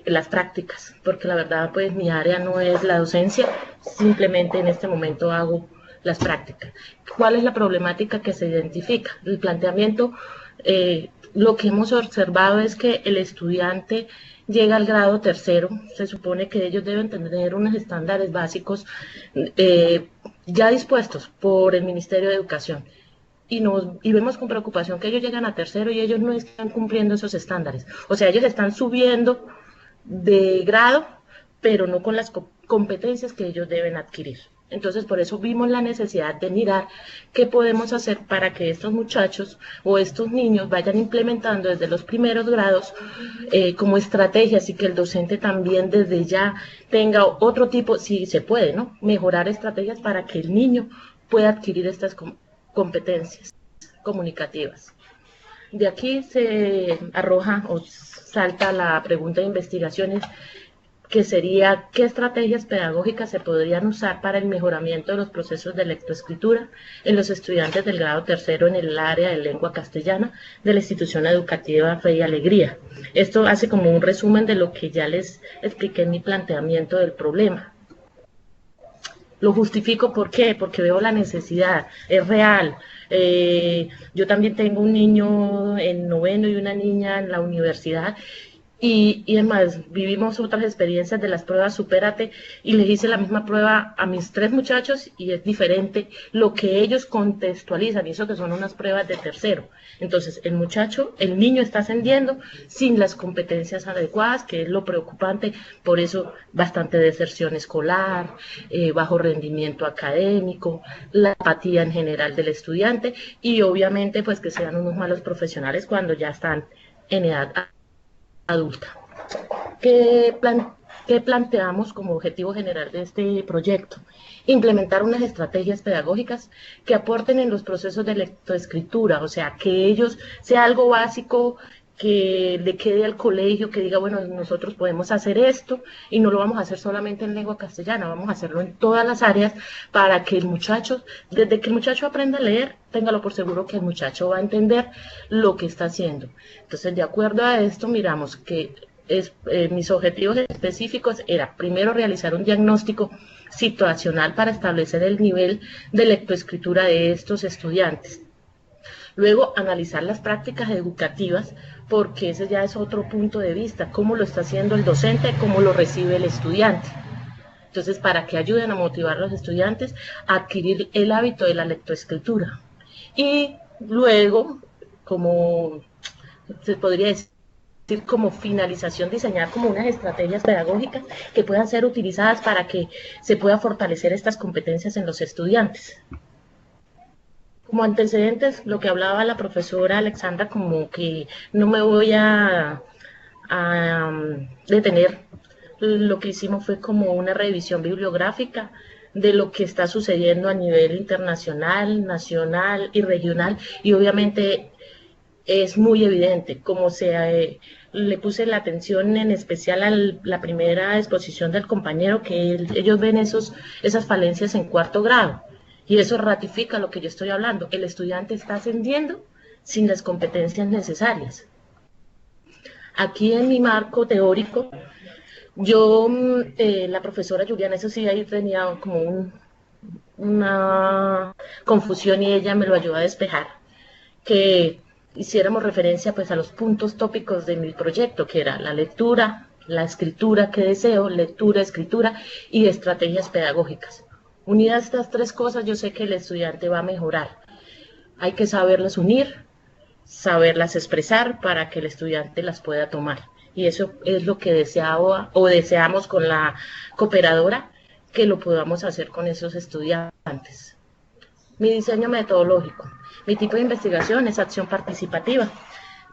las prácticas, porque la verdad pues mi área no es la docencia, simplemente en este momento hago las prácticas. ¿Cuál es la problemática que se identifica? El planteamiento, lo que hemos observado es que el estudiante llega al grado tercero, se supone que ellos deben tener unos estándares básicos ya dispuestos por el Ministerio de Educación. Y vemos con preocupación que ellos llegan a tercero y ellos no están cumpliendo esos estándares. O sea, ellos están subiendo de grado, pero no con las competencias que ellos deben adquirir. Entonces, por eso vimos la necesidad de mirar qué podemos hacer para que estos muchachos o estos niños vayan implementando desde los primeros grados como estrategias, y que el docente también desde ya tenga otro tipo, si se puede, ¿no? Mejorar estrategias para que el niño pueda adquirir estas competencias comunicativas. De aquí se arroja o salta la pregunta de investigaciones. que sería qué estrategias pedagógicas se podrían usar para el mejoramiento de los procesos de lectoescritura en los estudiantes del grado tercero en el área de lengua castellana de la institución educativa Fe y Alegría. Esto hace como un resumen de lo que ya les expliqué en mi planteamiento del problema. Lo justifico, ¿por qué? Porque veo la necesidad, es real. Yo también tengo un niño en noveno y una niña en la universidad, y además vivimos otras experiencias de las pruebas Supérate, y les hice la misma prueba a mis 3 muchachos y es diferente lo que ellos contextualizan, y eso que son unas pruebas de tercero. Entonces el niño está ascendiendo sin las competencias adecuadas, que es lo preocupante, por eso bastante deserción escolar, bajo rendimiento académico, la apatía en general del estudiante, y obviamente pues que sean unos malos profesionales cuando ya están en edad adulta. ¿Qué planteamos como objetivo general de este proyecto? Implementar unas estrategias pedagógicas que aporten en los procesos de lectoescritura, o sea, que ellos sea algo básico, que le quede al colegio, que diga, bueno, nosotros podemos hacer esto y no lo vamos a hacer solamente en lengua castellana, vamos a hacerlo en todas las áreas para que el muchacho, desde que el muchacho aprenda a leer, téngalo por seguro que el muchacho va a entender lo que está haciendo. Entonces, de acuerdo a esto, miramos que mis objetivos específicos era, primero, realizar un diagnóstico situacional para establecer el nivel de lectoescritura de estos estudiantes. Luego, analizar las prácticas educativas, porque ese ya es otro punto de vista, cómo lo está haciendo el docente, cómo lo recibe el estudiante. Entonces, para que ayuden a motivar a los estudiantes a adquirir el hábito de la lectoescritura. Y luego, como se podría decir, como finalización, diseñar como unas estrategias pedagógicas que puedan ser utilizadas para que se pueda fortalecer estas competencias en los estudiantes. Como antecedentes, lo que hablaba la profesora Alexandra, como que no me voy a detener, lo que hicimos fue como una revisión bibliográfica de lo que está sucediendo a nivel internacional, nacional y regional, y obviamente es muy evidente, como le puse la atención en especial a la primera exposición del compañero, que ellos ven esas falencias en 4º grado. Y eso ratifica lo que yo estoy hablando. El estudiante está ascendiendo sin las competencias necesarias. Aquí en mi marco teórico, la profesora Juliana, eso sí, ahí tenía como una confusión y ella me lo ayudó a despejar, que hiciéramos referencia pues a los puntos tópicos de mi proyecto, que era la lectura, la escritura que deseo, lectura, escritura y estrategias pedagógicas. Unidas estas 3 cosas, yo sé que el estudiante va a mejorar. Hay que saberlas unir, saberlas expresar para que el estudiante las pueda tomar. Y eso es lo que deseamos con la cooperadora, que lo podamos hacer con esos estudiantes. Mi diseño metodológico. Mi tipo de investigación es acción participativa,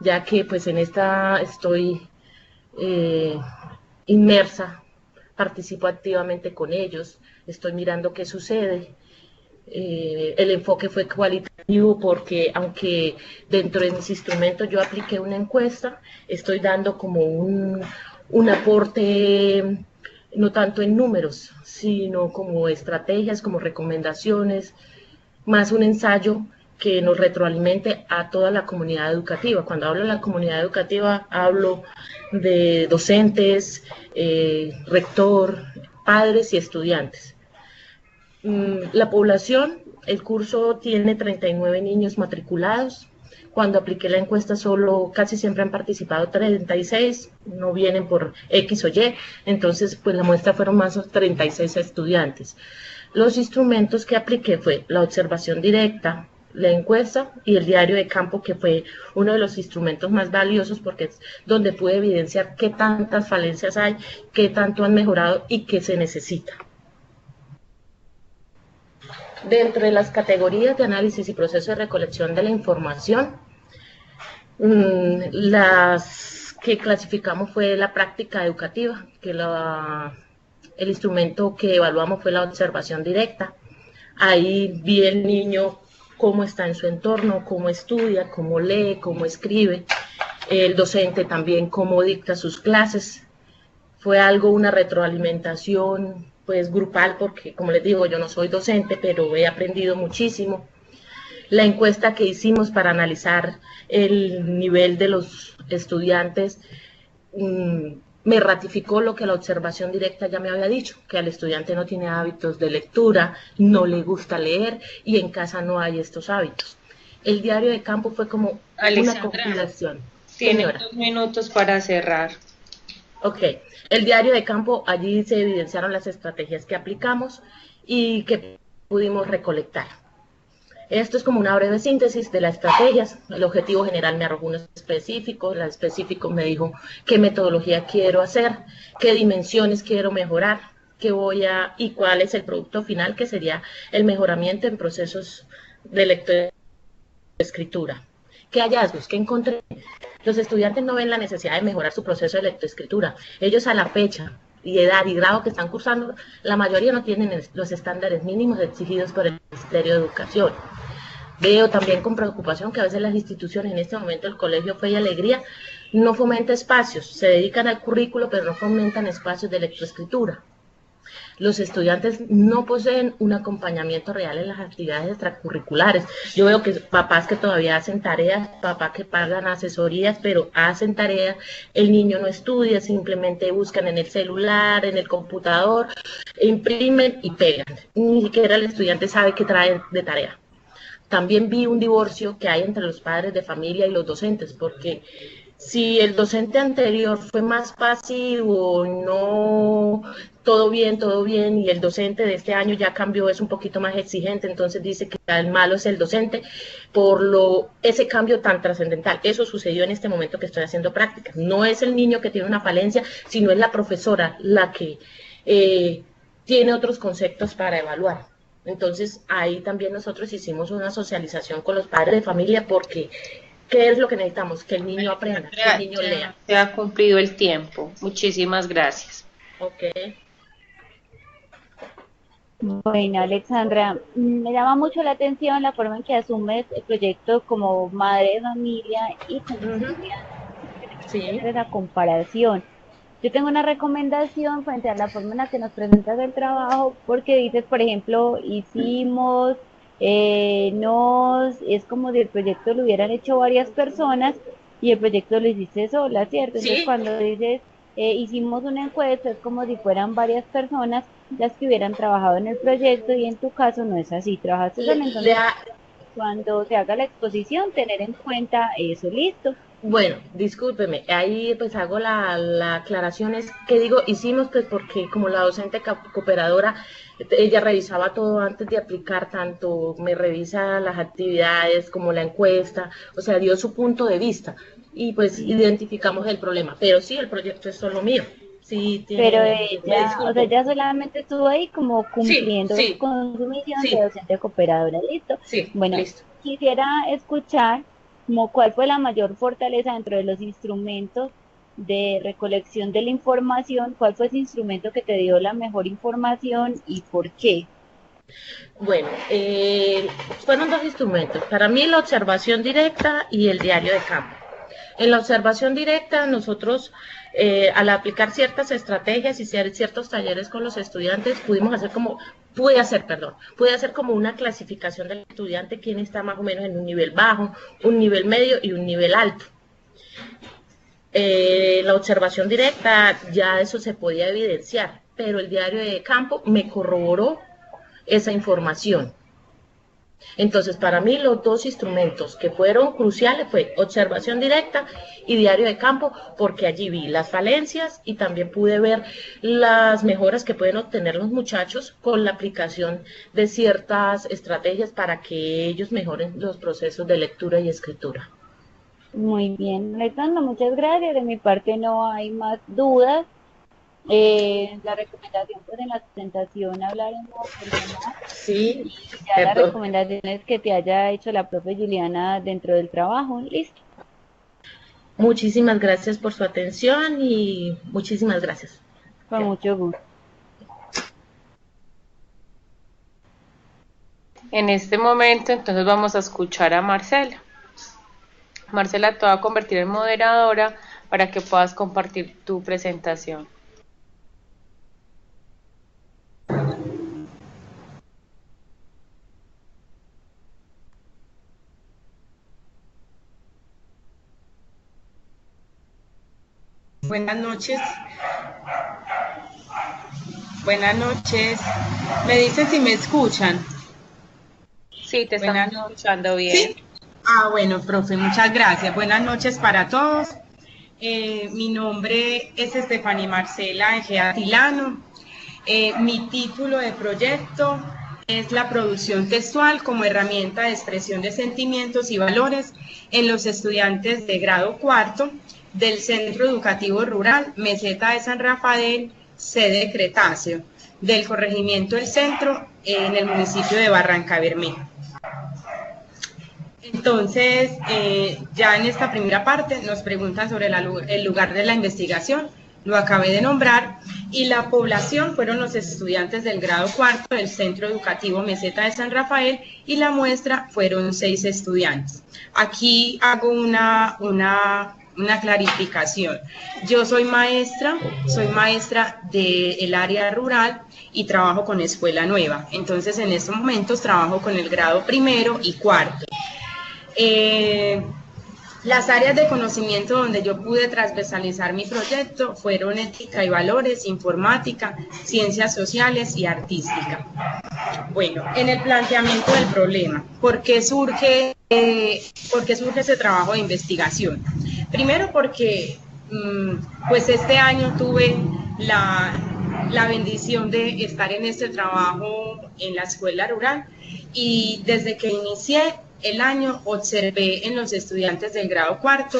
ya que pues en esta estoy inmersa, participo activamente con ellos, estoy mirando qué sucede. El enfoque fue cualitativo porque aunque dentro de mis instrumentos yo apliqué una encuesta, estoy dando como un aporte no tanto en números, sino como estrategias, como recomendaciones, más un ensayo que nos retroalimente a toda la comunidad educativa. Cuando hablo de la comunidad educativa, hablo de docentes, rector, padres y estudiantes. La población, el curso tiene 39 niños matriculados. Cuando apliqué la encuesta casi siempre han participado 36, no vienen por X o Y, entonces pues la muestra fueron más de 36 estudiantes. Los instrumentos que apliqué fue la observación directa, la encuesta y el diario de campo, que fue uno de los instrumentos más valiosos porque es donde pude evidenciar qué tantas falencias hay, qué tanto han mejorado y qué se necesita. Dentro de las categorías de análisis y proceso de recolección de la información, las que clasificamos fue la práctica educativa, que el instrumento que evaluamos fue la observación directa. Ahí vi el niño cómo está en su entorno, cómo estudia, cómo lee, cómo escribe, el docente también cómo dicta sus clases. Fue algo, una retroalimentación pues grupal, porque como les digo, yo no soy docente, pero he aprendido muchísimo. La encuesta que hicimos para analizar el nivel de los estudiantes me ratificó lo que la observación directa ya me había dicho, que el estudiante no tiene hábitos de lectura, no le gusta leer y en casa no hay estos hábitos. El diario de campo fue como una compilación. Tiene 2 minutos para cerrar. Ok, el diario de campo, allí se evidenciaron las estrategias que aplicamos y que pudimos recolectar. Esto es como una breve síntesis de las estrategias. El objetivo general me arrojó unos específicos, la específico me dijo qué metodología quiero hacer, qué dimensiones quiero mejorar, y cuál es el producto final, que sería el mejoramiento en procesos de lectoescritura. ¿Qué hallazgos? ¿Qué encontré? Los estudiantes no ven la necesidad de mejorar su proceso de lectoescritura. Ellos a la fecha y edad y grado que están cursando, la mayoría no tienen los estándares mínimos exigidos por el Ministerio de Educación. Veo también con preocupación que a veces las instituciones, en este momento el Colegio Fe y Alegría, no fomenta espacios, se dedican al currículo, pero no fomentan espacios de lectoescritura. Los estudiantes no poseen un acompañamiento real en las actividades extracurriculares. Yo veo que papás que todavía hacen tareas, papás que pagan asesorías, pero hacen tareas, el niño no estudia, simplemente buscan en el celular, en el computador, imprimen y pegan. Ni siquiera el estudiante sabe qué trae de tarea. También vi un divorcio que hay entre los padres de familia y los docentes, porque si el docente anterior fue más pasivo, no, todo bien, y el docente de este año ya cambió, es un poquito más exigente, entonces dice que el malo es el docente por ese cambio tan trascendental. Eso sucedió en este momento que estoy haciendo prácticas. No es el niño que tiene una falencia, sino es la profesora la que tiene otros conceptos para evaluar. Entonces, ahí también nosotros hicimos una socialización con los padres de familia, porque ¿qué es lo que necesitamos? Que el niño aprenda, que el niño lea. Se ha cumplido el tiempo. Muchísimas gracias. Ok. Bueno, Alexandra, me llama mucho la atención la forma en que asumes el proyecto como madre de familia y como estudiante. Sí. La comparación. Yo tengo una recomendación frente a la forma en la que nos presentas el trabajo, porque dices, por ejemplo, hicimos, es como si el proyecto lo hubieran hecho varias personas y el proyecto lo hiciste sola, ¿cierto? Entonces, Sí. cuando dices, hicimos una encuesta, es como si fueran varias personas las que hubieran trabajado en el proyecto, y en tu caso no es así, trabajaste sola. Entonces, cuando se haga la exposición, tener en cuenta eso, listo. Bueno, discúlpeme, ahí pues hago la aclaración, es que digo hicimos pues porque como la docente cooperadora, ella revisaba todo antes de aplicar, tanto me revisa las actividades como la encuesta, o sea, dio su punto de vista y pues identificamos el problema, pero sí, el proyecto es solo mío. Sí, pero ella, o sea, ella solamente estuvo ahí como cumpliendo con su misión de docente cooperadora, ¿listo? Sí, bueno, listo. Quisiera escuchar como cuál fue la mayor fortaleza dentro de los instrumentos de recolección de la información, cuál fue ese instrumento que te dio la mejor información y por qué. Bueno, fueron 2 instrumentos, para mí la observación directa y el diario de campo. En la observación directa nosotros al aplicar ciertas estrategias y hacer ciertos talleres con los estudiantes pude hacer como una clasificación del estudiante, quién está más o menos en un nivel bajo, un nivel medio y un nivel alto. La observación directa ya eso se podía evidenciar, pero el diario de campo me corroboró esa información. Entonces, para mí los 2 instrumentos que fueron cruciales fue observación directa y diario de campo, porque allí vi las falencias y también pude ver las mejoras que pueden obtener los muchachos con la aplicación de ciertas estrategias para que ellos mejoren los procesos de lectura y escritura. Muy bien, Alexandra, muchas gracias. De mi parte no hay más dudas. La recomendación, pues en la presentación hablaremos personal. Sí, y ya las recomendaciones que te haya hecho la profe Juliana dentro del trabajo, listo. Muchísimas gracias por su atención y muchísimas gracias. Con mucho gusto. En este momento, entonces vamos a escuchar a Marcela. Marcela, te voy a convertir en moderadora para que puedas compartir tu presentación. Buenas noches. Buenas noches. Me dicen si me escuchan. Sí, te estamos escuchando bien. ¿Sí? Ah, bueno, profe, muchas gracias. Buenas noches para todos. Mi nombre es Estefanía Marcela Egea Tilano. Mi título de proyecto es la producción textual como herramienta de expresión de sentimientos y valores en los estudiantes de grado cuarto del Centro Educativo Rural Meseta de San Rafael, sede Cretáceo, del corregimiento del Centro en el municipio de Barranca Bermeja. Entonces, ya en esta primera parte nos preguntan sobre el lugar de la investigación, lo acabé de nombrar, y la población fueron los estudiantes del grado cuarto del Centro Educativo Meseta de San Rafael, y la muestra fueron 6 estudiantes. Aquí hago una clarificación. Yo soy maestra del área rural y trabajo con Escuela Nueva. Entonces, en estos momentos trabajo con el grado primero y cuarto. Las áreas de conocimiento donde yo pude transversalizar mi proyecto fueron ética y valores, informática, ciencias sociales y artística. Bueno, en el planteamiento del problema, ¿por qué surge ese trabajo de investigación? Primero porque pues este año tuve la bendición de estar en este trabajo en la escuela rural, y desde que inicié el año observé en los estudiantes del grado cuarto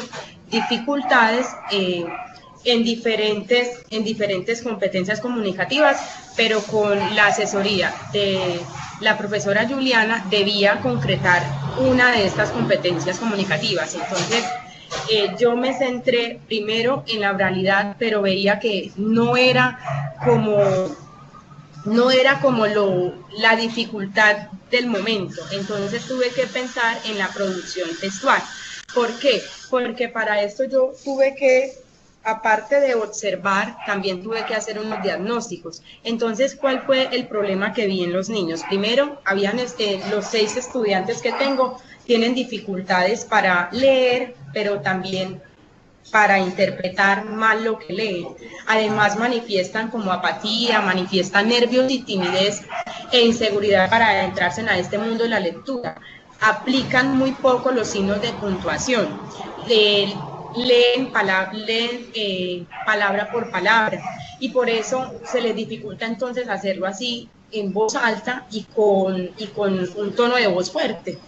dificultades en diferentes competencias comunicativas, pero con la asesoría de la profesora Juliana debía concretar una de estas competencias comunicativas. Entonces, yo me centré primero en la oralidad, pero veía que no era como la dificultad del momento. Entonces tuve que pensar en la producción textual. ¿Por qué? Porque para esto yo tuve que, aparte de observar, también tuve que hacer unos diagnósticos. Entonces, ¿cuál fue el problema que vi en los niños? Primero, los 6 estudiantes que tengo tienen dificultades para leer, pero también para interpretar mal lo que leen. Además, manifiestan como apatía, manifiestan nervios y timidez e inseguridad para adentrarse en este mundo de la lectura. Aplican muy poco los signos de puntuación. Leen palabra por palabra, y por eso se les dificulta entonces hacerlo así en voz alta y con un tono de voz fuerte.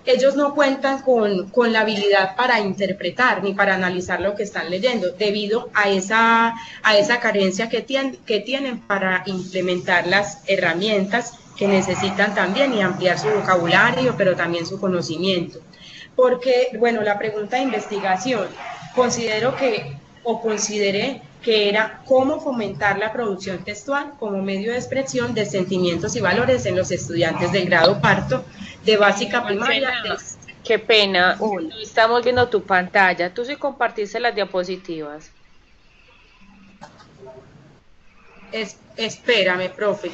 Ellos no cuentan con la habilidad para interpretar ni para analizar lo que están leyendo, debido a esa carencia que tienen para implementar las herramientas que necesitan también y ampliar su vocabulario, pero también su conocimiento. Porque, bueno, la pregunta de investigación, consideré que era cómo fomentar la producción textual como medio de expresión de sentimientos y valores en los estudiantes del grado cuarto de básica primaria. Qué pena, no estamos viendo tu pantalla. Tú sí compartiste las diapositivas. Espérame, profe.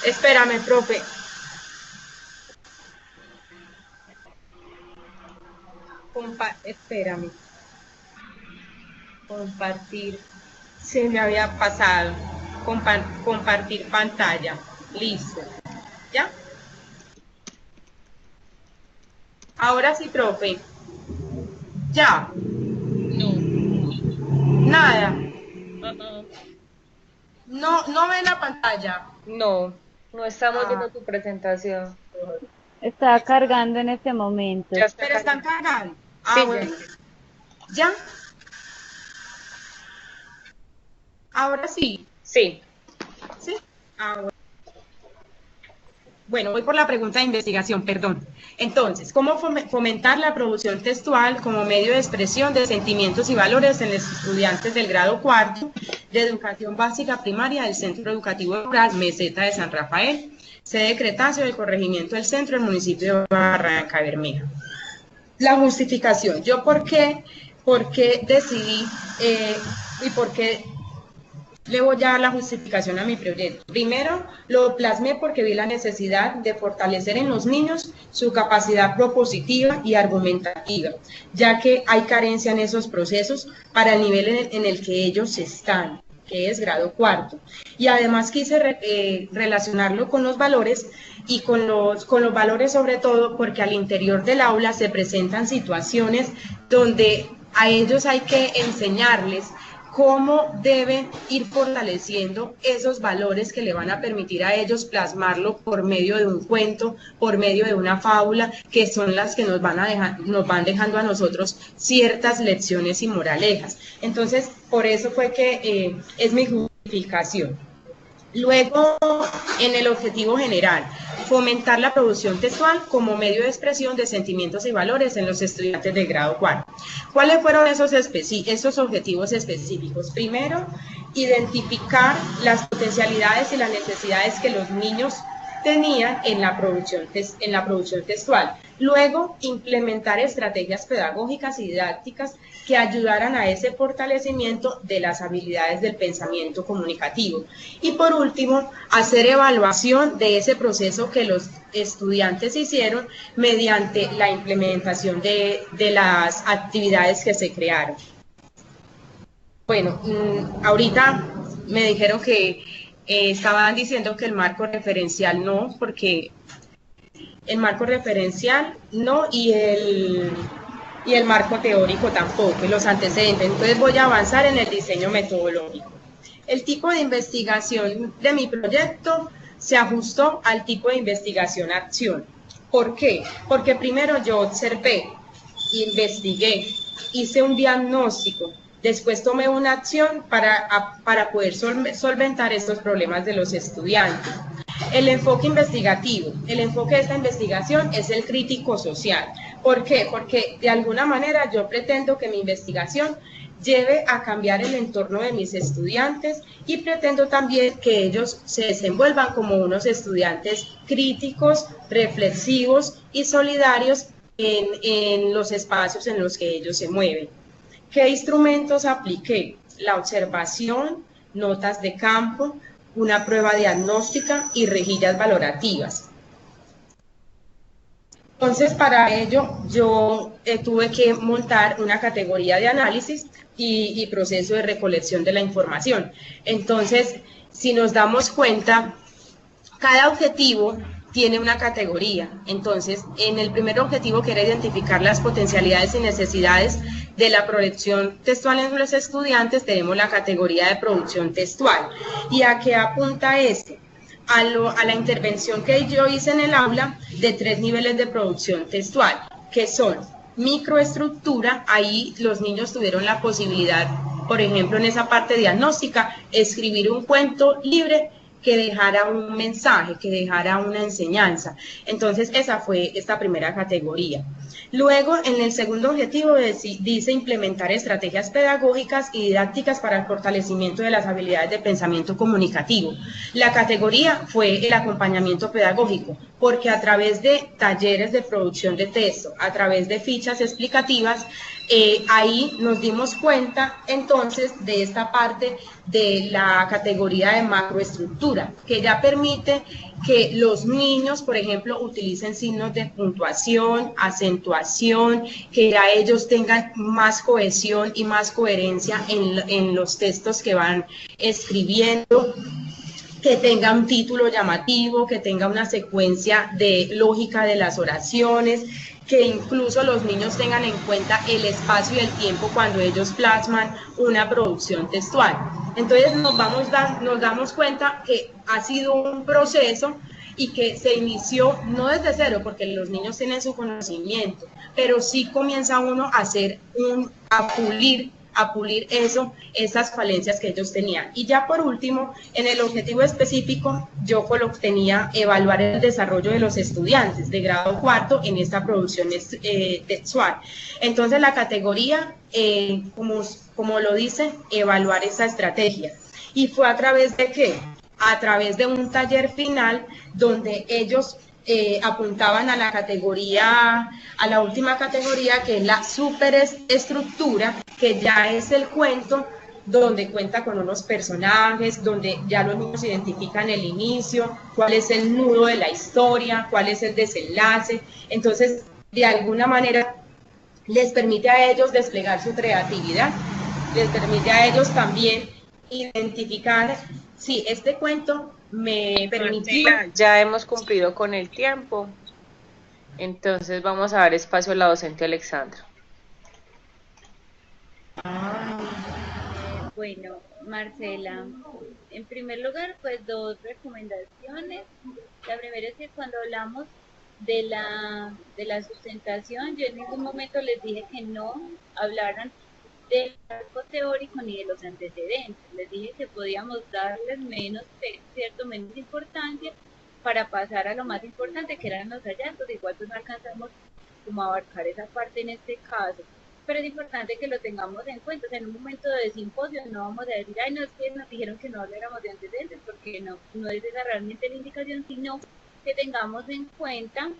Espérame, profe. Espérame. Compartir. Se me había pasado. Compartir pantalla. Listo. ¿Ya? Ahora sí, profe. ¿Ya? No. Nada. No ve la pantalla. No estamos viendo tu presentación. Está cargando en este momento. Pero están cargando. Sí, bueno. ¿Ya? Ahora sí. Sí. ¿Sí? Bueno. Bueno, voy por la pregunta de investigación, perdón. Entonces, ¿cómo fomentar la producción textual como medio de expresión de sentimientos y valores en los estudiantes del grado cuarto de educación básica primaria del Centro Educativo Rural Meseta de San Rafael, sede Cretáceo del corregimiento del Centro, el municipio de Barranca Bermeja? La justificación. ¿Yo por qué decidí y por qué le voy a dar la justificación a mi proyecto. Primero, lo plasmé porque vi la necesidad de fortalecer en los niños su capacidad propositiva y argumentativa, ya que hay carencia en esos procesos para el nivel en el que ellos están, que es grado cuarto. Y además quise relacionarlo con los valores y con los valores sobre todo porque al interior del aula se presentan situaciones donde a ellos hay que enseñarles cómo deben ir fortaleciendo esos valores que le van a permitir a ellos plasmarlo por medio de un cuento, por medio de una fábula, que son las que nos van dejando a nosotros ciertas lecciones y moralejas. Entonces, por eso fue que es mi justificación. Luego, en el objetivo general, fomentar la producción textual como medio de expresión de sentimientos y valores en los estudiantes de grado cuarto. ¿Cuáles fueron esos objetivos específicos? Primero, identificar las potencialidades y las necesidades que los niños tenían en la producción textual. Luego, implementar estrategias pedagógicas y didácticas que ayudaran a ese fortalecimiento de las habilidades del pensamiento comunicativo. Y por último, hacer evaluación de ese proceso que los estudiantes hicieron mediante la implementación de las actividades que se crearon. Bueno, ahorita me dijeron que estaban diciendo que el marco referencial no, porque el marco referencial no y el marco teórico tampoco, y los antecedentes. Entonces voy a avanzar en el diseño metodológico. El tipo de investigación de mi proyecto se ajustó al tipo de investigación-acción. ¿Por qué? Porque primero yo observé, investigué, hice un diagnóstico, después tomé una acción para poder solventar estos problemas de los estudiantes. El enfoque investigativo, el enfoque de esta investigación es el crítico social. ¿Por qué? Porque de alguna manera yo pretendo que mi investigación lleve a cambiar el entorno de mis estudiantes y pretendo también que ellos se desenvuelvan como unos estudiantes críticos, reflexivos y solidarios en los espacios en los que ellos se mueven. ¿Qué instrumentos apliqué? La observación, notas de campo, una prueba diagnóstica y rejillas valorativas. Entonces, para ello, yo tuve que montar una categoría de análisis y proceso de recolección de la información. Entonces, si nos damos cuenta, cada objetivo tiene una categoría. Entonces, en el primer objetivo, que era identificar las potencialidades y necesidades de la producción textual en los estudiantes, tenemos la categoría de producción textual. ¿Y a qué apunta este? A la intervención que yo hice en el aula de 3 niveles de producción textual, que son microestructura. Ahí los niños tuvieron la posibilidad, por ejemplo, en esa parte diagnóstica, escribir un cuento libre que dejara un mensaje, que dejara una enseñanza. Entonces, esa fue esta primera categoría. Luego, en el segundo objetivo, dice implementar estrategias pedagógicas y didácticas para el fortalecimiento de las habilidades de pensamiento comunicativo. La categoría fue el acompañamiento pedagógico, porque a través de talleres de producción de texto, a través de fichas explicativas, ahí nos dimos cuenta entonces de esta parte de la categoría de macroestructura, que ya permite que los niños, por ejemplo, utilicen signos de puntuación, acentuación, que ya ellos tengan más cohesión y más coherencia en los textos que van escribiendo, que tenga un título llamativo, que tenga una secuencia de lógica de las oraciones, que incluso los niños tengan en cuenta el espacio y el tiempo cuando ellos plasman una producción textual. Entonces nos damos cuenta que ha sido un proceso y que se inició no desde cero, porque los niños tienen su conocimiento, pero sí comienza uno a hacer a pulir esas falencias que ellos tenían. Y ya por último, en el objetivo específico, yo tenía evaluar el desarrollo de los estudiantes de grado cuarto en esta producción textual. Entonces la categoría, como lo dice, evaluar esa estrategia. ¿Y fue a través de qué? A través de un taller final donde ellos apuntaban a la categoría, a la última categoría, que es la superestructura, que ya es el cuento donde cuenta con unos personajes, donde ya los niños identifican el inicio, cuál es el nudo de la historia, cuál es el desenlace. Entonces, de alguna manera, les permite a ellos desplegar su creatividad, les permite a ellos también identificar, sí, este cuento me permitió... Ya hemos cumplido con el tiempo, entonces vamos a dar espacio a la docente Alexandra. Bueno, Marcela, en primer lugar, pues dos recomendaciones. La primera es que cuando hablamos de la sustentación, yo en ningún momento les dije que no hablaran del marco teórico ni de los antecedentes. Les dije que podíamos darles menos importancia para pasar a lo más importante, que eran los hallazgos. Igual pues no alcanzamos como a abarcar esa parte en este caso, pero es importante que lo tengamos en cuenta. O sea, en un momento de simposio no vamos a decir, ay, no, es que nos dijeron que no habláramos de antecedentes, porque no es esa realmente la indicación, sino que tengamos en cuenta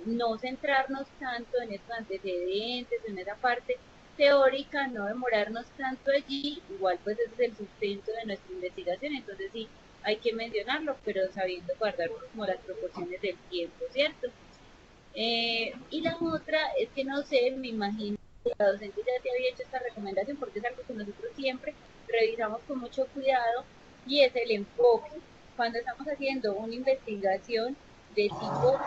no centrarnos tanto en estos antecedentes, en esa parte teórica, no demorarnos tanto allí. Igual pues ese es el sustento de nuestra investigación, entonces sí hay que mencionarlo, pero sabiendo guardar como las proporciones del tiempo, ¿cierto? Y la otra es que no sé, me imagino que la docente ya te había hecho esta recomendación, porque es algo que nosotros siempre revisamos con mucho cuidado, y es el enfoque. Cuando estamos haciendo una investigación de tipo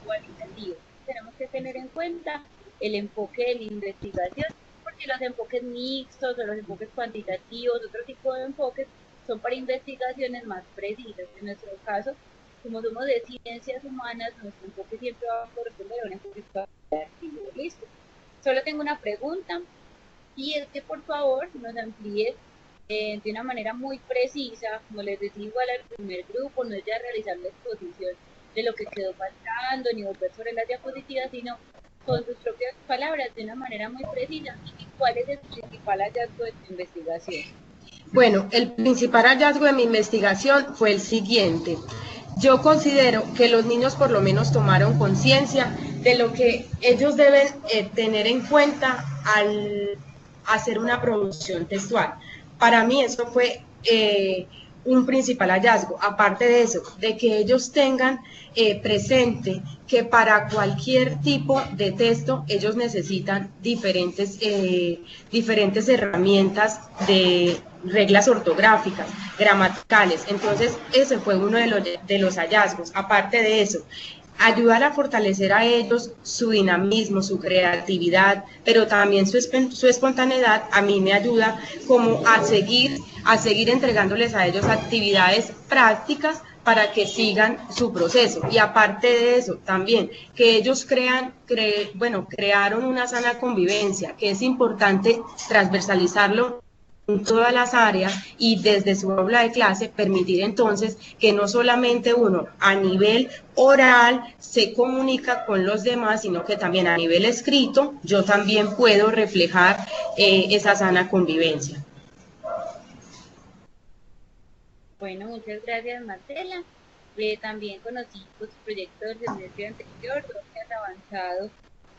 cualitativo, tenemos que tener en cuenta el enfoque de la investigación, porque los enfoques mixtos o los enfoques cuantitativos, otro tipo de enfoques, son para investigaciones más precisas. En nuestro caso, como somos de ciencias humanas, nuestro enfoque siempre va a corresponder a un enfoque cualitativo. Listo. Solo tengo una pregunta, y es que por favor nos amplíe de una manera muy precisa, como les decía igual al primer grupo, no es ya realizar la exposición de lo que quedó faltando, ni volver sobre las diapositivas, sino con sus propias palabras, de una manera muy precisa, y cuál es el principal hallazgo de tu investigación. Bueno, el principal hallazgo de mi investigación fue el siguiente. Yo considero que los niños por lo menos tomaron conciencia de lo que ellos deben tener en cuenta al hacer una producción textual. Para mí eso fue un principal hallazgo. Aparte de eso, de que ellos tengan presente que para cualquier tipo de texto ellos necesitan diferentes herramientas de reglas ortográficas, gramaticales. Entonces ese fue uno de los hallazgos. Aparte de eso, ayudar a fortalecer a ellos su dinamismo, su creatividad, pero también su espontaneidad. A mí me ayuda como a seguir entregándoles a ellos actividades prácticas para que sigan su proceso. Y aparte de eso, también que ellos crearon una sana convivencia, que es importante transversalizarlo en todas las áreas, y desde su aula de clase permitir entonces que no solamente uno a nivel oral se comunica con los demás, sino que también a nivel escrito yo también puedo reflejar esa sana convivencia. Bueno, muchas gracias, Marcela. También conocí tu proyecto del semestre anterior, donde has avanzado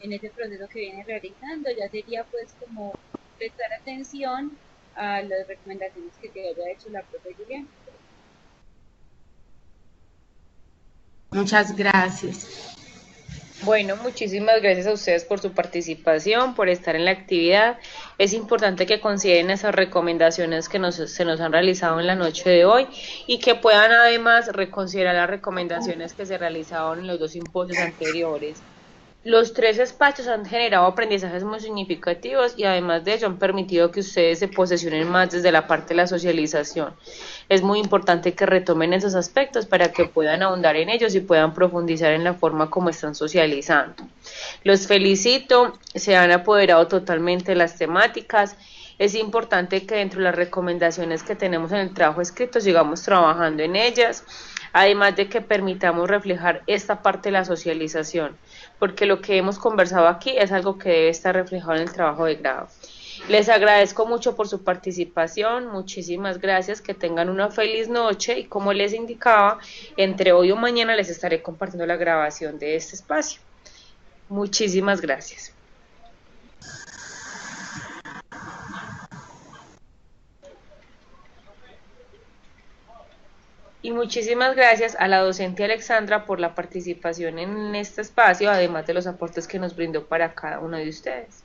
en ese proceso que vienes realizando. Ya sería pues como prestar atención a las recomendaciones que te haya hecho la profe Julián. Muchas gracias. Bueno, muchísimas gracias a ustedes por su participación, por estar en la actividad. Es importante que consideren esas recomendaciones que se nos han realizado en la noche de hoy, y que puedan además reconsiderar las recomendaciones que se realizaron en los dos simposios anteriores. Los 3 espacios han generado aprendizajes muy significativos, y además de ello han permitido que ustedes se posesionen más desde la parte de la socialización. Es muy importante que retomen esos aspectos para que puedan ahondar en ellos y puedan profundizar en la forma como están socializando. Los felicito, se han apoderado totalmente de las temáticas. Es importante que dentro de las recomendaciones que tenemos en el trabajo escrito sigamos trabajando en ellas, además de que permitamos reflejar esta parte de la socialización, porque lo que hemos conversado aquí es algo que debe estar reflejado en el trabajo de grado. Les agradezco mucho por su participación, muchísimas gracias, que tengan una feliz noche, y como les indicaba, entre hoy o mañana les estaré compartiendo la grabación de este espacio. Muchísimas gracias. Y muchísimas gracias a la docente Alexandra por la participación en este espacio, además de los aportes que nos brindó para cada uno de ustedes.